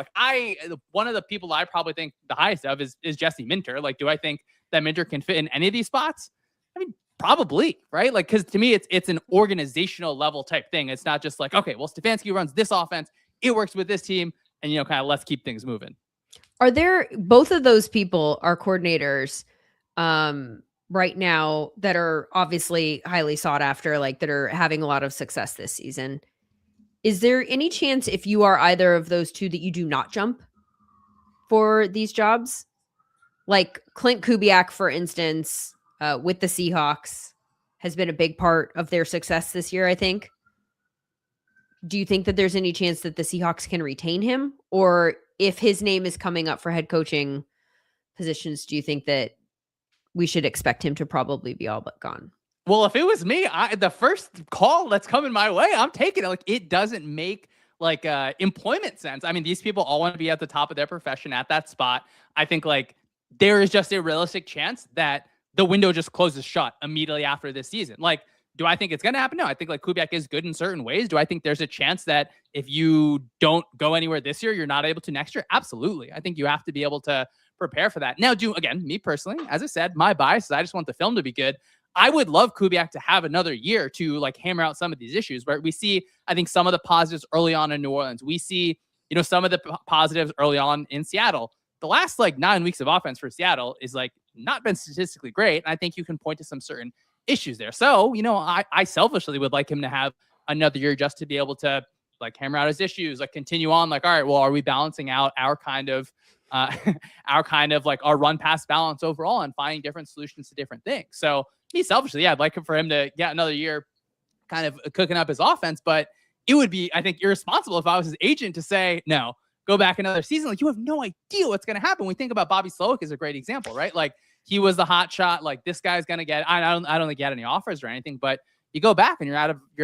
One of the people I probably think the highest of is Jesse Minter. Do I think that Minter can fit in any of these spots? I mean, probably, right? Because to me, it's an organizational level type thing. It's not just okay, well, Stefanski runs this offense, it works with this team, and kind of let's keep things moving. Are there both of those people are coordinators right now that are obviously highly sought after, that are having a lot of success this season? Is there any chance if you are either of those two that you do not jump for these jobs? Clint Kubiak, for instance, with the Seahawks has been a big part of their success this year, I think. Do you think that there's any chance that the Seahawks can retain him? Or if his name is coming up for head coaching positions, do you think that we should expect him to probably be all but gone? Well, if it was me, the first call that's coming my way, I'm taking it. It doesn't make employment sense. I mean, these people all want to be at the top of their profession at that spot. I think there is just a realistic chance that the window just closes shut immediately after this season. Do I think it's going to happen? No, I think Kubiak is good in certain ways. Do I think there's a chance that if you don't go anywhere this year, you're not able to next year? Absolutely. I think you have to be able to prepare for that. Now, me personally, as I said, my bias is I just want the film to be good. I would love Kubiak to have another year to hammer out some of these issues where we see, I think, some of the positives early on in New Orleans. We see, some of the positives early on in Seattle. The last 9 weeks of offense for Seattle is not been statistically great. And I think you can point to some certain issues there. So, I selfishly would like him to have another year just to be able to hammer out his issues, continue on, all right, well, are we balancing out our kind of our run pass balance overall and finding different solutions to different things. So me selfishly, yeah, I'd like for him to get another year kind of cooking up his offense, but it would be, I think, irresponsible if I was his agent to say, no, go back another season. You have no idea what's going to happen. We think about Bobby Slowick as a great example, right? He was the hot shot. This guy's going to get, I don't think he had any offers or anything, but you go back and you're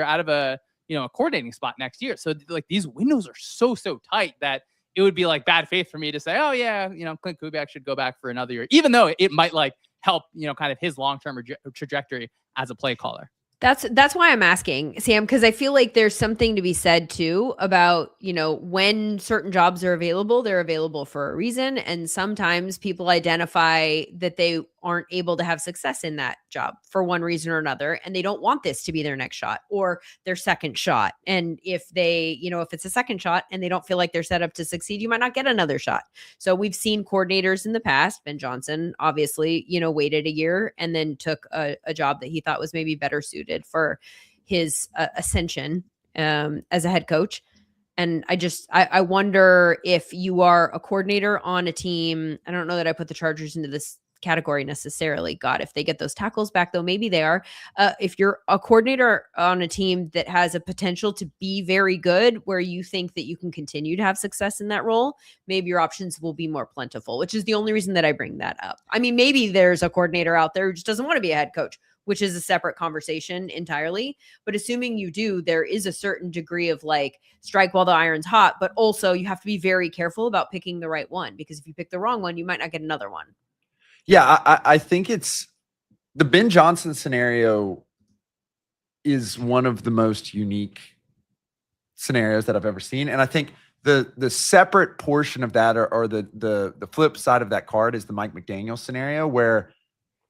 out of a, a coordinating spot next year. So these windows are so tight that it would be bad faith for me to say, oh yeah, Clint Kubiak should go back for another year, even though it might help, kind of his long-term trajectory as a play caller. That's why I'm asking, Sam, because I feel like there's something to be said too about, when certain jobs are available, they're available for a reason. And sometimes people identify that they aren't able to have success in that job for one reason or another. And they don't want this to be their next shot or their second shot. And if if it's a second shot and they don't feel like they're set up to succeed, you might not get another shot. So we've seen coordinators in the past. Ben Johnson, obviously, waited a year and then took a job that he thought was maybe better suited for his ascension as a head coach. And I wonder if you are a coordinator on a team. I don't know that I put the Chargers into this category necessarily. God, if they get those tackles back, though, maybe they are. If you're a coordinator on a team that has a potential to be very good, where you think that you can continue to have success in that role, maybe your options will be more plentiful, which is the only reason that I bring that up. I mean, maybe there's a coordinator out there who just doesn't want to be a head coach, which is a separate conversation entirely. But assuming you do, there is a certain degree of like strike while the iron's hot, but also you have to be very careful about picking the right one, because if you pick the wrong one, you might not get another one. Yeah, I think it's the Ben Johnson scenario is one of the most unique scenarios that I've ever seen. And I think the separate portion of that or the flip side of that card is the Mike McDaniel scenario, where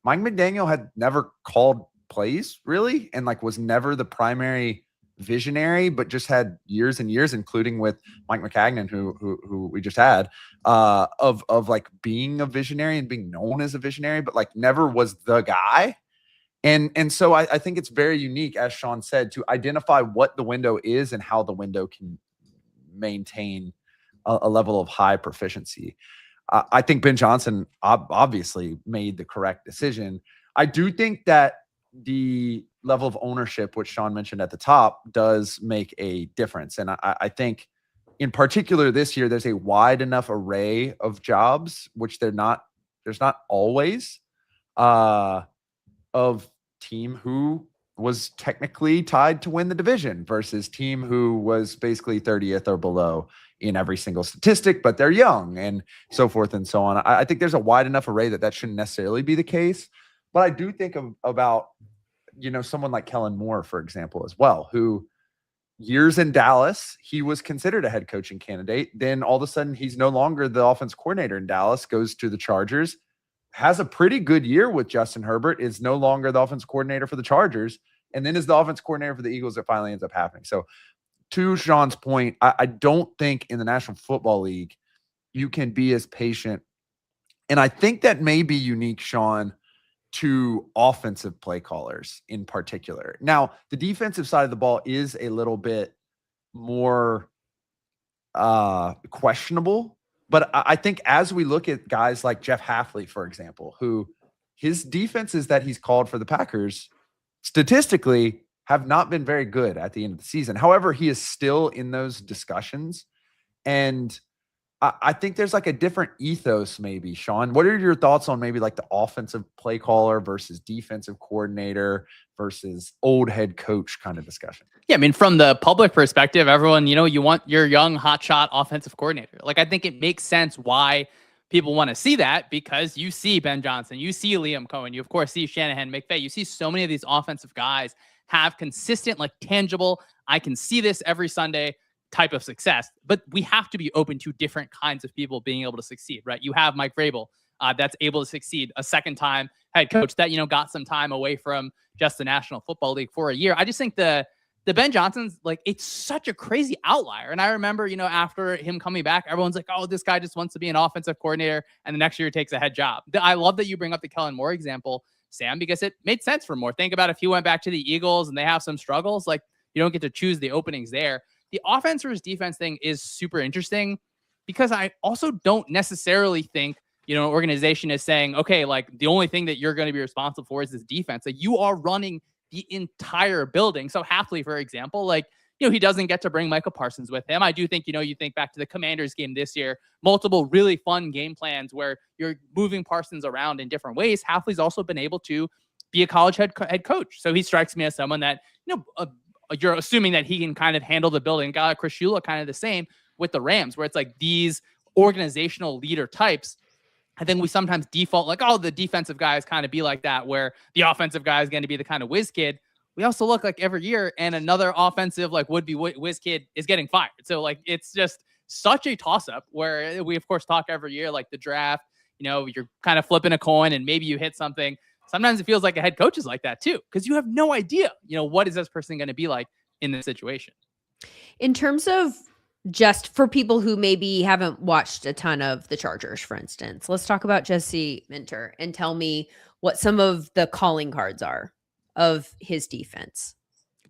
Mike McDaniel had never called plays really, and like was never the primary visionary, but just had years and years, including with Mike McCagnon, who we just had, of like being a visionary and being known as a visionary, but like never was the guy. And so I think it's very unique, as Sean said, to identify what the window is and how the window can maintain a level of high proficiency. I think Ben Johnson obviously made the correct decision. I do think that the level of ownership, which Sean mentioned at the top, does make a difference. And I think in particular this year, there's a wide enough array of jobs, which there's not always, of team who was technically tied to win the division versus team who was basically 30th or below in every single statistic, but they're young and so forth and so on. I think there's a wide enough array that shouldn't necessarily be the case. But I do think about, someone like Kellen Moore, for example, as well, who years in Dallas, he was considered a head coaching candidate. Then all of a sudden he's no longer the offense coordinator in Dallas, goes to the Chargers, has a pretty good year with Justin Herbert, is no longer the offense coordinator for the Chargers, and then is the offense coordinator for the Eagles. That finally ends up happening. So to Sean's point, I don't think in the National Football League you can be as patient. And I think that may be unique, Sean, to offensive play callers in particular. Now, the defensive side of the ball is a little bit more questionable. But I think as we look at guys like Jeff Hafley, for example, who his defenses that he's called for the Packers statistically have not been very good at the end of the season. However, he is still in those discussions. And I think there's like a different ethos maybe, Sean. What are your thoughts on maybe like the offensive play caller versus defensive coordinator versus old head coach kind of discussion? Yeah, I mean, from the public perspective, everyone, you want your young hotshot offensive coordinator. Like, I think it makes sense why people want to see that, because you see Ben Johnson, you see Liam Cohen, you of course see Shanahan, McVay, you see so many of these offensive guys have consistent, like tangible, I can see this every Sunday type of success. But we have to be open to different kinds of people being able to succeed, right? You have Mike Vrabel that's able to succeed, a second time head coach that, got some time away from just the National Football League for a year. I just think the Ben Johnson's, like, it's such a crazy outlier. And I remember, after him coming back, everyone's like, oh, this guy just wants to be an offensive coordinator, and the next year he takes a head job. I love that you bring up the Kellen Moore example, Sam, because it made sense for Moore. Think about if he went back to the Eagles and they have some struggles, like, you don't get to choose the openings there. The offense versus defense thing is super interesting, because I also don't necessarily think, an organization is saying, okay, like, the only thing that you're going to be responsible for is this defense. Like, you are running the entire building. So Hafley, for example, like, he doesn't get to bring Michael Parsons with him. I do think, you think back to the Commanders game this year, multiple really fun game plans where you're moving Parsons around in different ways. Hafley's also been able to be a college head coach. So he strikes me as someone that, you're assuming that he can kind of handle the building. A guy like Chris Shula, kind of the same with the Rams, where it's like these organizational leader types. I think we sometimes default like, oh, the defensive guy is kind of be like that, where the offensive guy is going to be the kind of whiz kid. we also look like every year and another offensive like would-be whiz kid is getting fired. So like it's just such a toss-up where we of course talk every year like the draft, you're kind of flipping a coin and maybe you hit something. Sometimes it feels like a head coach is like that too, because you have no idea, what is this person going to be like in this situation. In terms of just for people who maybe haven't watched a ton of the Chargers, for instance, let's talk about Jesse Minter and tell me what some of the calling cards are of his defense.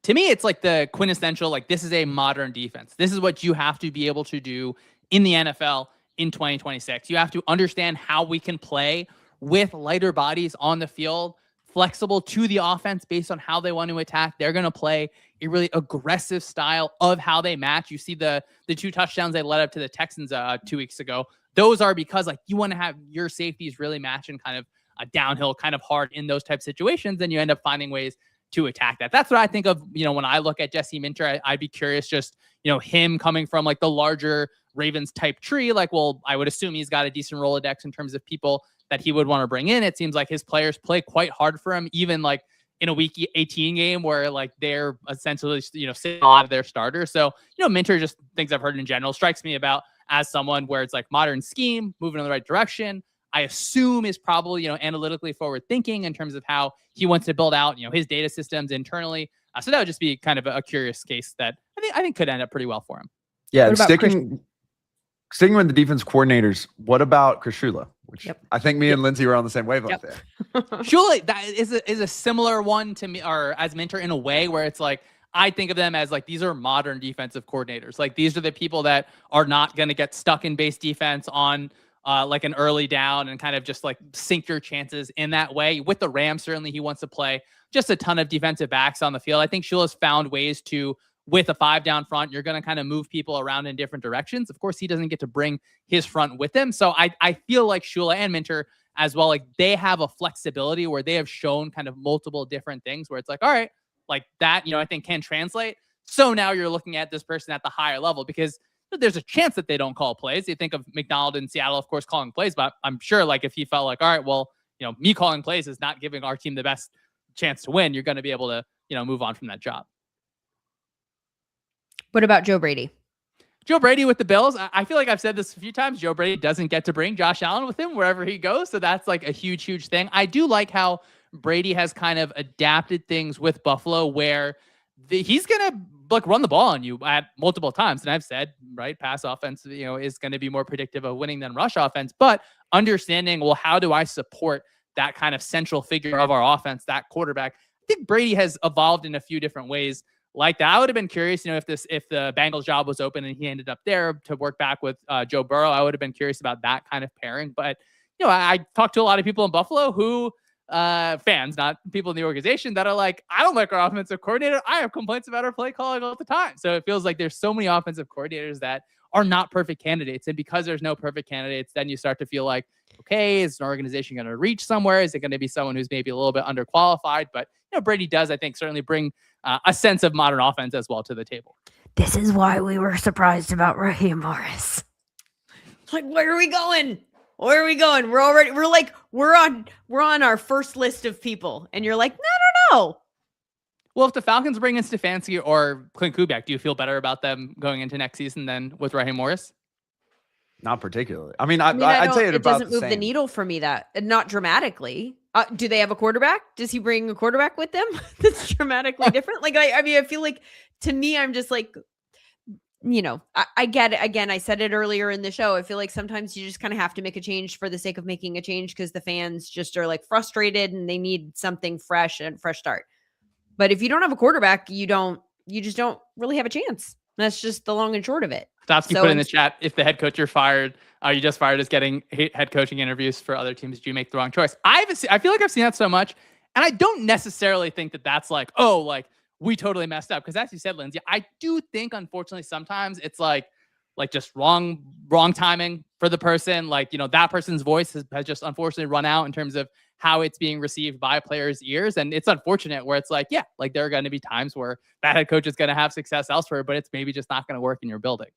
To me, it's like the quintessential, like this is a modern defense. This is what you have to be able to do in the NFL in 2026. You have to understand how we can play with lighter bodies on the field, flexible to the offense based on how they want to attack. They're going to play a really aggressive style of how they match. You see the 2 touchdowns they led up to the Texans 2 weeks ago. Those are because like you want to have your safeties really match and kind of downhill, kind of hard in those type situations. Then you end up finding ways to attack that. That's what I think of, when I look at Jesse Minter. I'd be curious just, him coming from like the larger Ravens type tree. Like, well, I would assume he's got a decent Rolodex in terms of people that he would want to bring in. It seems like his players play quite hard for him, even like in a week 18 game where like they're essentially, sitting a lot of their starters. So, Minter, just things I've heard in general, strikes me about as someone where it's like modern scheme, moving in the right direction. I assume is probably, analytically forward thinking in terms of how he wants to build out, his data systems internally. So that would just be kind of a curious case that I think could end up pretty well for him. Yeah. And sticking with the defense coordinators, what about Chris Shula? Which I think me and Lindsay were on the same wavelength there. Shula, that is a similar one to me, or as Minter in a way where it's like, I think of them as like, these are modern defensive coordinators. Like these are the people that are not going to get stuck in base defense on like an early down and kind of just like sink your chances in that way. With the Rams, certainly he wants to play just a ton of defensive backs on the field. I think Shula's found ways to, with a 5 down front, you're going to kind of move people around in different directions. Of course, he doesn't get to bring his front with him. So I feel like Shula and Minter as well, like they have a flexibility where they have shown kind of multiple different things where it's like, all right, like that, I think can translate. So now you're looking at this person at the higher level because there's a chance that they don't call plays. You think of McDonald in Seattle, of course, calling plays, but I'm sure like if he felt like, all right, well, me calling plays is not giving our team the best chance to win, you're going to be able to, move on from that job. What about Joe Brady? Joe Brady with the Bills. I feel like I've said this a few times. Joe Brady doesn't get to bring Josh Allen with him wherever he goes. So that's like a huge, huge thing. I do like how Brady has kind of adapted things with Buffalo where he's going to like run the ball on you at multiple times. And I've said, right, pass offense, is going to be more predictive of winning than rush offense, but understanding, well, how do I support that kind of central figure of our offense, that quarterback? I think Brady has evolved in a few different ways like that. I would have been curious, if the Bengals job was open and he ended up there to work back with Joe Burrow, I would have been curious about that kind of pairing. But, I talked to a lot of people in Buffalo who fans, not people in the organization, that are like, I don't like our offensive coordinator. I have complaints about our play calling all the time. So it feels like there's so many offensive coordinators that are not perfect candidates. And because there's no perfect candidates, then you start to feel like, okay, is an organization going to reach somewhere? Is it going to be someone who's maybe a little bit underqualified? But, Brady does, I think, certainly bring a sense of modern offense as well to the table. This is why we were surprised about Raheem Morris. Like, where are we going? Where are we going? We're on our first list of people. And you're like, no. Well, if the Falcons bring in Stefanski or Clint Kubiak, do you feel better about them going into next season than with Raheem Morris? Not particularly. I mean, I'd say it doesn't move the needle for me, that not dramatically. Do they have a quarterback? Does he bring a quarterback with them that's dramatically different? Like, I mean, I feel like, to me, I'm just like, I get it. Again, I said it earlier in the show. I feel like sometimes you just kind of have to make a change for the sake of making a change because the fans just are like frustrated and they need something fresh and fresh start. But if you don't have a quarterback, you just don't really have a chance. That's just the long and short of it. Stopsky put in the chat, if the head coach you just fired is getting head coaching interviews for other teams, do you make the wrong choice? I feel like I've seen that so much, and I don't necessarily think that that's like, oh, like we totally messed up. Because as you said, Lindsay, I do think, unfortunately, sometimes it's like just wrong timing for the person. Like, that person's voice has just unfortunately run out in terms of how it's being received by players' ears. And it's unfortunate where it's like, yeah, like there are going to be times where that head coach is going to have success elsewhere, but it's maybe just not going to work in your building.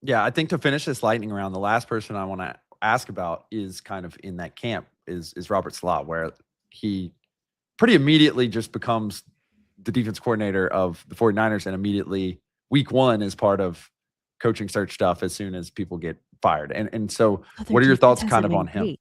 Yeah, I think to finish this lightning round, the last person I want to ask about is kind of in that camp is Robert Salah, where he pretty immediately just becomes the defense coordinator of the 49ers, and immediately week 1 is part of coaching search stuff as soon as people get fired. And so what are your thoughts kind of on him?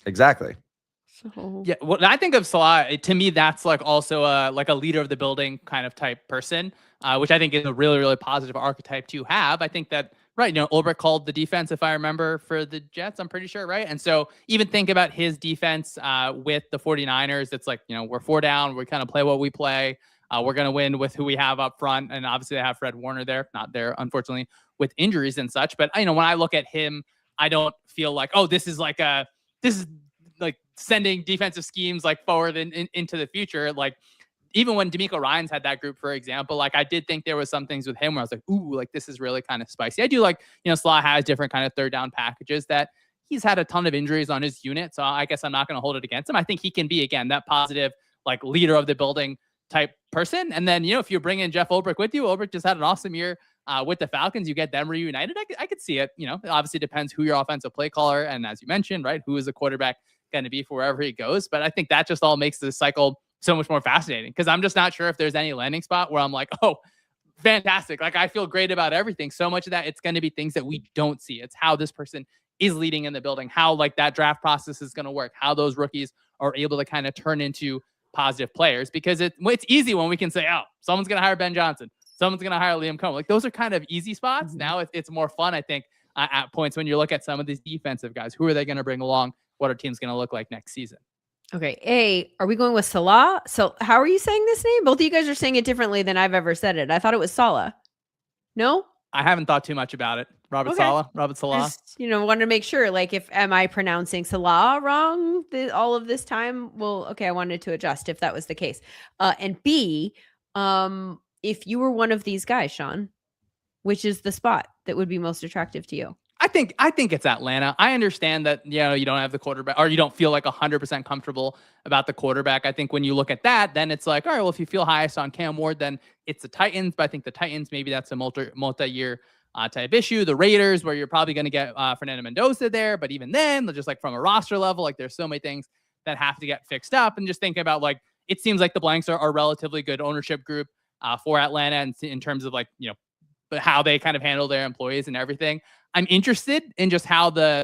Exactly. So Yeah, well, I think of Salah, to me, that's like also like a leader of the building kind of type person, which I think is a really, really positive archetype to have. I think that, right, Ulbrich called the defense, if I remember, for the Jets, I'm pretty sure, right? And so even think about his defense with the 49ers. It's like, we're 4 down. We kind of play what we play. We're going to win with who we have up front. And obviously they have Fred Warner there, not there, unfortunately, with injuries and such. But, when I look at him, I don't feel like, oh, this is like sending defensive schemes like forward into the future. Like even when D'Amico Ryans had that group, for example, like I did think there was some things with him where I was like, ooh, like this is really kind of spicy. I do like, Salah has different kind of 3rd down packages that he's had a ton of injuries on his unit. So I guess I'm not going to hold it against him. I think he can be, again, that positive, like leader of the building type person. And then, if you bring in Jeff Ulbrich with you, Ulbrich just had an awesome year with the Falcons. You get them reunited. I could see it. It obviously depends who your offensive play caller, and as you mentioned, right, who is the quarterback going to be for wherever he goes. But I think that just all makes this cycle so much more fascinating, because I'm just not sure if there's any landing spot where I'm like, oh, fantastic. Like I feel great about everything. So much of that, it's going to be things that we don't see. It's how this person is leading in the building, how like that draft process is going to work, how those rookies are able to kind of turn into positive players, because it's easy when we can say, oh, someone's going to hire Ben Johnson, someone's going to hire Liam Cohen. Like those are kind of easy spots. Mm-hmm. Now it's more fun, I think, at points when you look at some of these defensive guys. Who are they going to bring along? What our team's going to look like next season? Okay. Are we going with Salah? So how are you saying this name? Both of you guys are saying it differently than I've ever said it. I thought it was Salah. No? I haven't thought too much about it. Robert Salah. Just, wanted to make sure, like, am I pronouncing Salah wrong all of this time? Well, okay, I wanted to adjust if that was the case. And B, if you were one of these guys, Sean, which is the spot that would be most attractive to you? I think it's Atlanta. I understand that, you don't have the quarterback, or you don't feel like 100% comfortable about the quarterback. I think when you look at that, then it's like, all right, well, if you feel highest on Cam Ward, then it's the Titans. But I think the Titans, maybe that's a multi-year type issue. The Raiders, where you're probably going to get Fernando Mendoza there. But even then, just like from a roster level, like there's so many things that have to get fixed up. And just thinking about, like, it seems like the Blanks are a relatively good ownership group for Atlanta, and in terms of like, how they kind of handle their employees and everything. I'm interested in just how the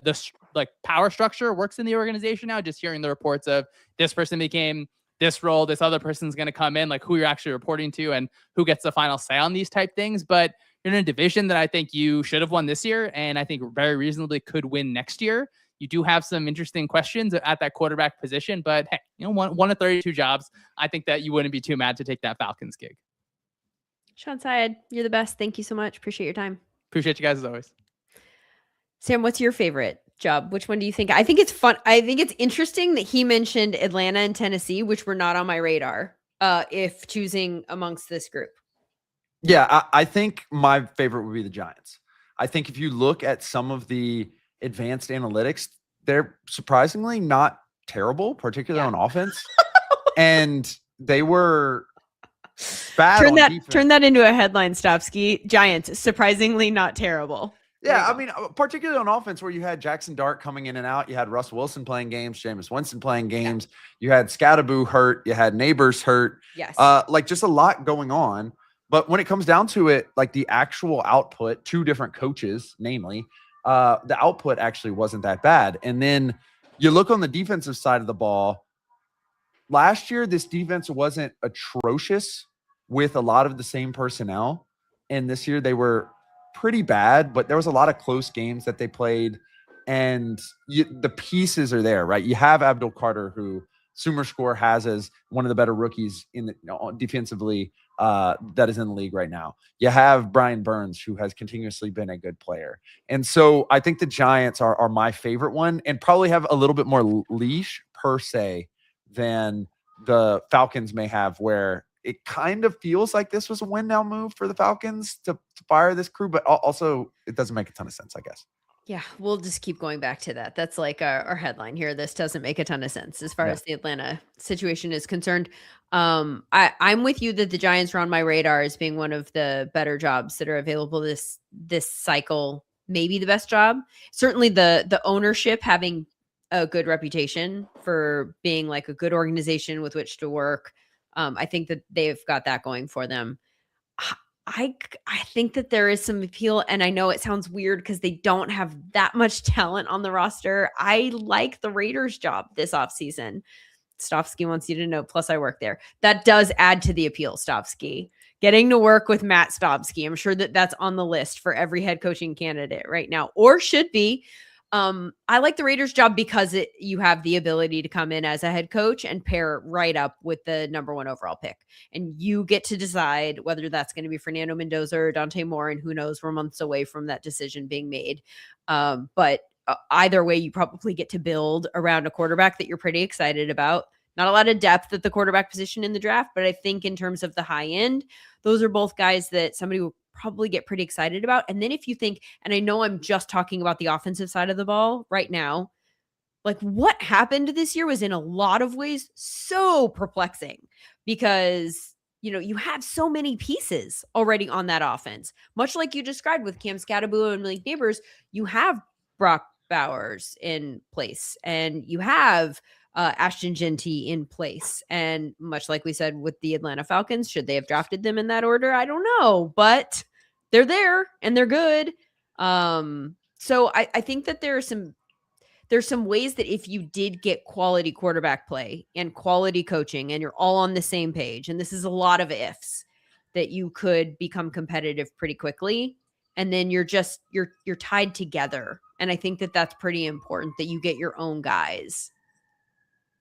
like power structure works in the organization now. Just hearing the reports of this person became this role, this other person's going to come in, like who you're actually reporting to and who gets the final say on these type things. But you're in a division that I think you should have won this year, and I think very reasonably could win next year. You do have some interesting questions at that quarterback position, but hey, one of 32 jobs. I think that you wouldn't be too mad to take that Falcons gig. Sean Syed, you're the best. Thank you so much. Appreciate your time. Appreciate you guys as always. Sam, what's your favorite job? Which one do you think? I think it's fun. I think it's interesting that he mentioned Atlanta and Tennessee, which were not on my radar, if choosing amongst this group. Yeah, I think my favorite would be the Giants. I think if you look at some of the advanced analytics, they're surprisingly not terrible, particularly on offense. And they were bad on defense. Turn that into a headline, Stopsky. Giants, surprisingly not terrible. Yeah, I mean, particularly on offense, where you had Jackson Dart coming in and out, you had Russ Wilson playing games, Jameis Winston playing games, you had Scattaboo hurt, you had Neighbors hurt. Yes. Like just a lot going on. But when it comes down to it, like the actual output, 2 different coaches, namely, the output actually wasn't that bad. And then you look on the defensive side of the ball. Last year, this defense wasn't atrocious with a lot of the same personnel. And this year they were pretty bad, but there was a lot of close games that they played, and the pieces are there, right? You have Abdul Carter, who SumerScore has as one of the better rookies in the defensively that is in the league right now. You have Brian Burns, who has continuously been a good player. And so I think the Giants are my favorite one, and probably have a little bit more leash per se than the Falcons may have, where it kind of feels like this was a win now move for the Falcons to fire this crew, but also it doesn't make a ton of sense, I guess. Yeah, we'll just keep going back to that. That's like our headline here. This doesn't make a ton of sense as far as the Atlanta situation is concerned. I'm with you that the Giants are on my radar as being one of the better jobs that are available this cycle. Maybe the best job. Certainly the ownership having a good reputation for being like a good organization with which to work. I think that they've got that going for them. I think that there is some appeal, and I know it sounds weird because they don't have that much talent on the roster. I like the Raiders' job this offseason. Stofsky wants you to know, plus I work there. That does add to the appeal, Stofsky. Getting to work with Matt Stofsky. I'm sure that that's on the list for every head coaching candidate right now, or should be. I like the Raiders job because you have the ability to come in as a head coach and pair right up with the number 1 overall pick. And you get to decide whether that's going to be Fernando Mendoza or Dante Moore. And who knows, we're months away from that decision being made. But either way, you probably get to build around a quarterback that you're pretty excited about. Not a lot of depth at the quarterback position in the draft, but I think in terms of the high end, those are both guys that somebody will probably get pretty excited about. And then if you think, and I know I'm just talking about the offensive side of the ball right now, like what happened this year was in a lot of ways so perplexing because, you have so many pieces already on that offense, much like you described with Cam Scattaboo and Malik Neighbors. You have Brock Bowers in place and you have Ashton Genty in place. And much like we said with the Atlanta Falcons, should they have drafted them in that order? I don't know, but they're there and they're good. So I think that there's some ways that if you did get quality quarterback play and quality coaching and you're all on the same page, and this is a lot of ifs, that you could become competitive pretty quickly. And then you're tied together. And I think that that's pretty important that you get your own guys.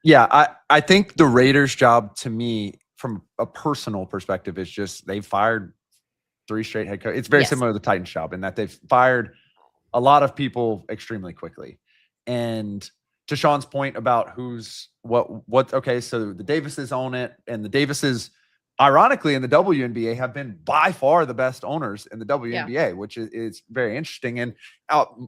Yeah, I think the Raiders' job to me, from a personal perspective, is just they've fired 3 straight head coaches. It's very similar to the Titans' job in that they've fired a lot of people extremely quickly. And to Sean's point about who's what, okay, so the Davises own it, and the Davises, ironically, in the WNBA have been by far the best owners in the WNBA, which is very interesting. And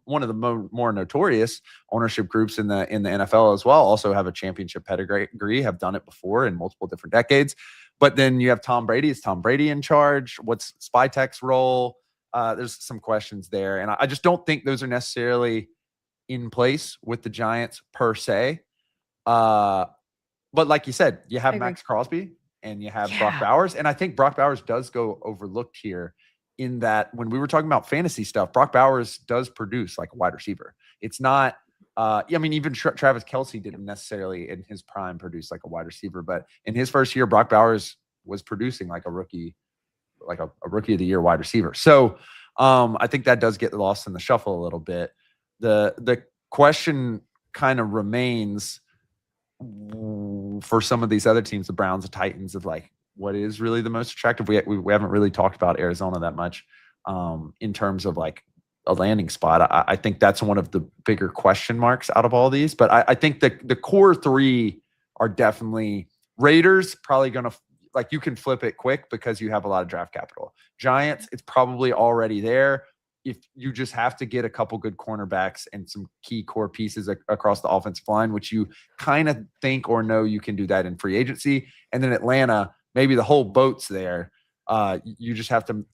one of the more notorious ownership groups in the NFL as well also have a championship pedigree, have done it before in multiple different decades. But then you have Tom Brady. Is Tom Brady in charge? What's Spytek's role? There's some questions there. And I just don't think those are necessarily in place with the Giants per se. But like you said, you have Max Crosby and you have Brock Bowers. And I think Brock Bowers does go overlooked here in that when we were talking about fantasy stuff, Brock Bowers does produce like a wide receiver. It's not, even Travis Kelce didn't necessarily in his prime produce like a wide receiver, but in his first year, Brock Bowers was producing like a rookie of the year wide receiver. So I think that does get lost in the shuffle a little bit. The question kind of remains for some of these other teams, the Browns, the Titans, of like what is really the most attractive. We haven't really talked about Arizona that much in terms of like a landing spot. I think that's one of the bigger question marks out of all these. But I think the core 3 are definitely Raiders, probably going to, like, you can flip it quick because you have a lot of draft capital. Giants, it's probably already there. If you just have to get a couple good cornerbacks and some key core pieces across the offensive line, which you kind of think or know you can do that in free agency. And then Atlanta, maybe the whole boat's there. You just have to,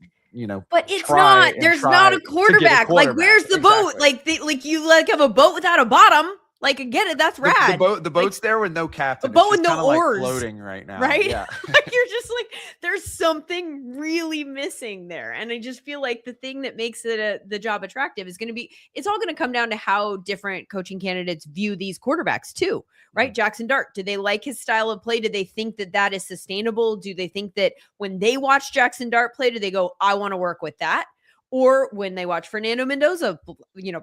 but it's not. There's not a quarterback. Like, where's the boat? Like, you have a boat without a bottom. Like, I get it. That's rad. The boat's there with no captain. The boat with no oars. Like floating right now. Right? Yeah. You're just like, there's something really missing there. And I just feel like the thing that makes it the job attractive is going to be, it's all going to come down to how different coaching candidates view these quarterbacks too, right? Jackson Dart, do they like his style of play? Do they think that is sustainable? Do they think that when they watch Jackson Dart play, do they go, I want to work with that? Or when they watch Fernando Mendoza,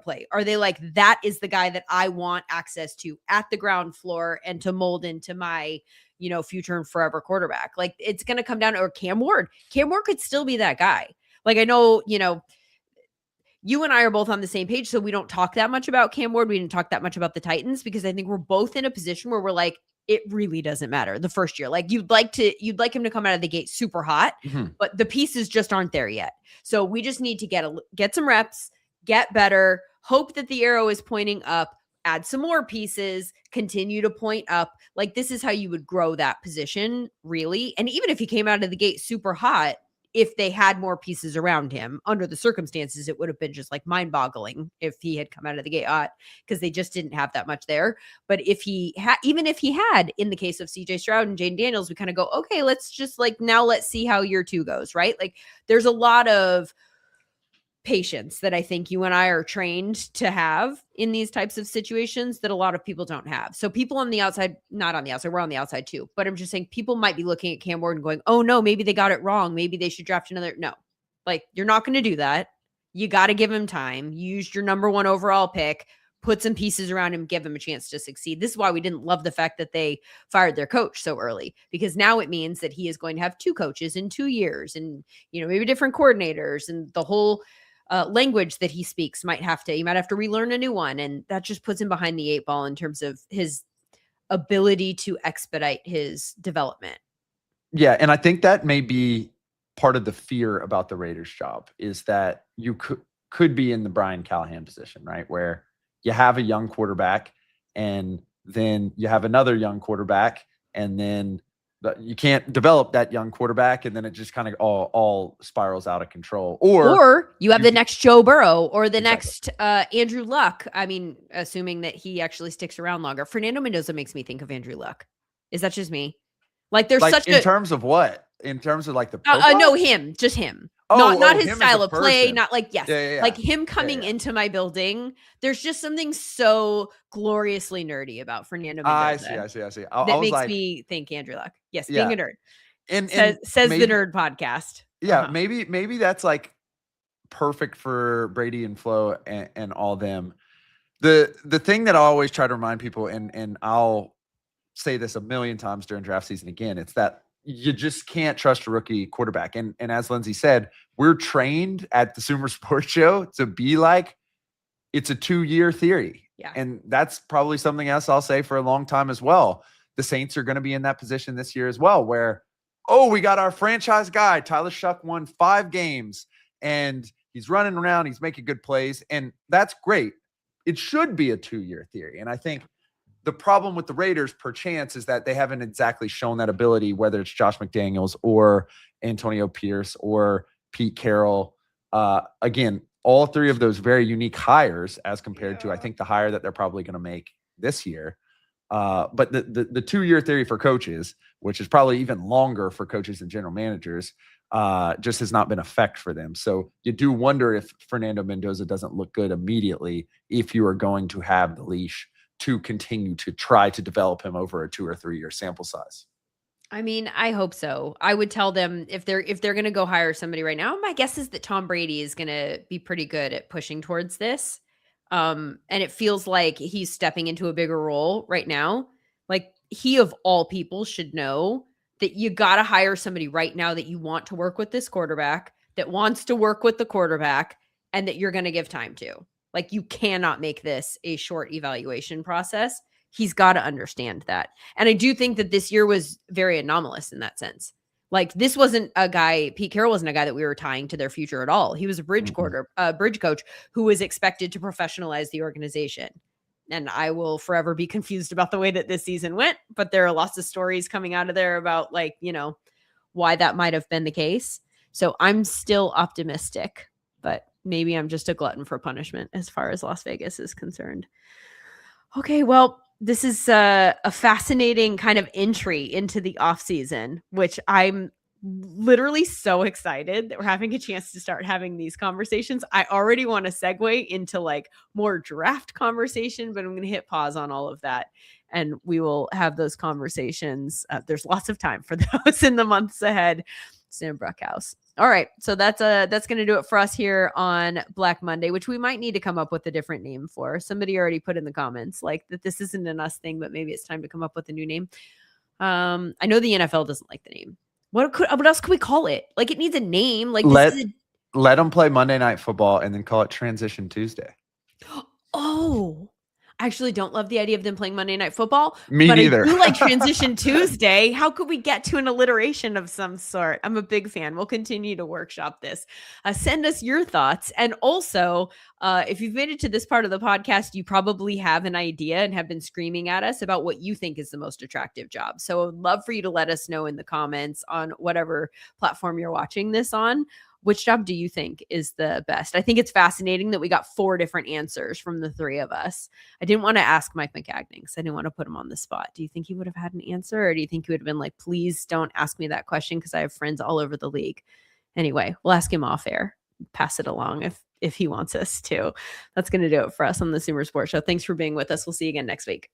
play, are they like, that is the guy that I want access to at the ground floor and to mold into my, future and forever quarterback? Like, it's going to come down to, or Cam Ward. Cam Ward could still be that guy. Like, I know, you and I are both on the same page, so we don't talk that much about Cam Ward. We didn't talk that much about the Titans because I think we're both in a position where we're like, it really doesn't matter the first year. Like, you'd like him to come out of the gate super hot, but the pieces just aren't there yet. So we just need to get some reps, get better, hope that the arrow is pointing up, add some more pieces, continue to point up. Like, this is how you would grow that position, really. And even if he came out of the gate super hot, if they had more pieces around him. Under the circumstances, it would have been just like mind-boggling if he had come out of the gate hot, because they just didn't have that much there. But if he had, even if he had, in the case of CJ Stroud and Jaden Daniels, we kind of go, okay, let's just like, now let's see how year 2 goes, right? Like there's a lot of patience that I think you and I are trained to have in these types of situations that a lot of people don't have. So people on the outside, not on the outside, we're on the outside too, but I'm just saying people might be looking at Cam Ward and going, oh no, maybe they got it wrong. Maybe they should draft another. No, like you're not going to do that. You got to give him time. You used your number 1 overall pick, put some pieces around him, give him a chance to succeed. This is why we didn't love the fact that they fired their coach so early, because now it means that he is going to have 2 coaches in 2 years and, you know, maybe different coordinators, and the whole language that he speaks he might have to relearn a new one. And that just puts him behind the 8 ball in terms of his ability to expedite his development. Yeah. And I think that may be part of the fear about the Raiders job, is that you could be in the Brian Callahan position, right? Where you have a young quarterback and then you have another young quarterback, and then you can't develop that young quarterback, and then it just kind of all spirals out of control. Or you have the next Joe Burrow or the Exactly. next Andrew Luck. I mean, assuming that he actually sticks around longer. Fernando Mendoza makes me think of Andrew Luck. Is that just me? Like there's like such in terms of what? In terms of like the no, just him. Not his him as style a of play, person. not like, yes, Yeah. like him coming Yeah. into my building. There's just something so gloriously nerdy about Fernando Mendoza. I see. That makes me think Andrew Luck. Yes, being a nerd. And Says maybe, the Nerd Podcast. Yeah, maybe that's like perfect for Brady and Flo and all them. The thing that I always try to remind people, and I'll say this a million times during draft season again, it's that you just can't trust a rookie quarterback. And as Lindsay said, we're trained at the SumerSports show to be like, it's a 2-year theory. Yeah. And that's probably something else I'll say for a long time as well. The Saints are going to be in that position this year as well, where, we got our franchise guy. Tyler Shuck won 5 games and he's running around. He's making good plays. And that's great. It should be a 2-year theory. And I think the problem with the Raiders, perchance, is that they haven't exactly shown that ability, whether it's Josh McDaniels or Antonio Pierce or Pete Carroll. Again, all 3 of those very unique hires as compared to, I think, the hire that they're probably going to make this year. But the 2-year theory for coaches, which is probably even longer for coaches and general managers, just has not been effect for them. So you do wonder if Fernando Mendoza doesn't look good immediately if you are going to have the leash to continue to try to develop him over a 2 or 3 year sample size. I mean, I hope so. I would tell them if they're going to go hire somebody right now, my guess is that Tom Brady is going to be pretty good at pushing towards this. And it feels like he's stepping into a bigger role right now. Like he of all people should know that you got to hire somebody right now that you want to work with this quarterback, that wants to work with the quarterback, and that you're going to give time to. Like you cannot make this a short evaluation process. He's got to understand that. And I do think that this year was very anomalous in that sense. Like this wasn't a guy, Pete Carroll wasn't a guy that we were tying to their future at all. He was a bridge coach who was expected to professionalize the organization. And I will forever be confused about the way that this season went, but there are lots of stories coming out of there about like, you know, why that might have been the case. So I'm still optimistic, but maybe I'm just a glutton for punishment as far as Las Vegas is concerned. Okay, well, this is a fascinating kind of entry into the off season, which I'm literally so excited that we're having a chance to start having these conversations. I already want to segue into like more draft conversation, but I'm going to hit pause on all of that and we will have those conversations. There's lots of time for those in the months ahead. Sam Bruchhaus. All right. So that's going to do it for us here on Black Monday, which we might need to come up with a different name for. Somebody already put in the comments like that this isn't an us thing, but maybe it's time to come up with a new name. I know the NFL doesn't like the name. What else could we call it? Like it needs a name. Like let them play Monday Night Football and then call it Transition Tuesday. Oh, I actually don't love the idea of them playing Monday Night Football. Me but neither. I do like Transition Tuesday. How could we get to an alliteration of some sort? I'm a big fan. We'll continue to workshop this. Send us your thoughts. And also, if you've made it to this part of the podcast, you probably have an idea and have been screaming at us about what you think is the most attractive job. So I would love for you to let us know in the comments on whatever platform you're watching this on. Which job do you think is the best? I think it's fascinating that we got 4 different answers from the 3 of us. I didn't want to ask Mike McCagnon because I didn't want to put him on the spot. Do you think he would have had an answer, or do you think he would have been like, please don't ask me that question because I have friends all over the league? Anyway, we'll ask him off air. Pass it along if he wants us to. That's going to do it for us on the SumerSports Show. Thanks for being with us. We'll see you again next week.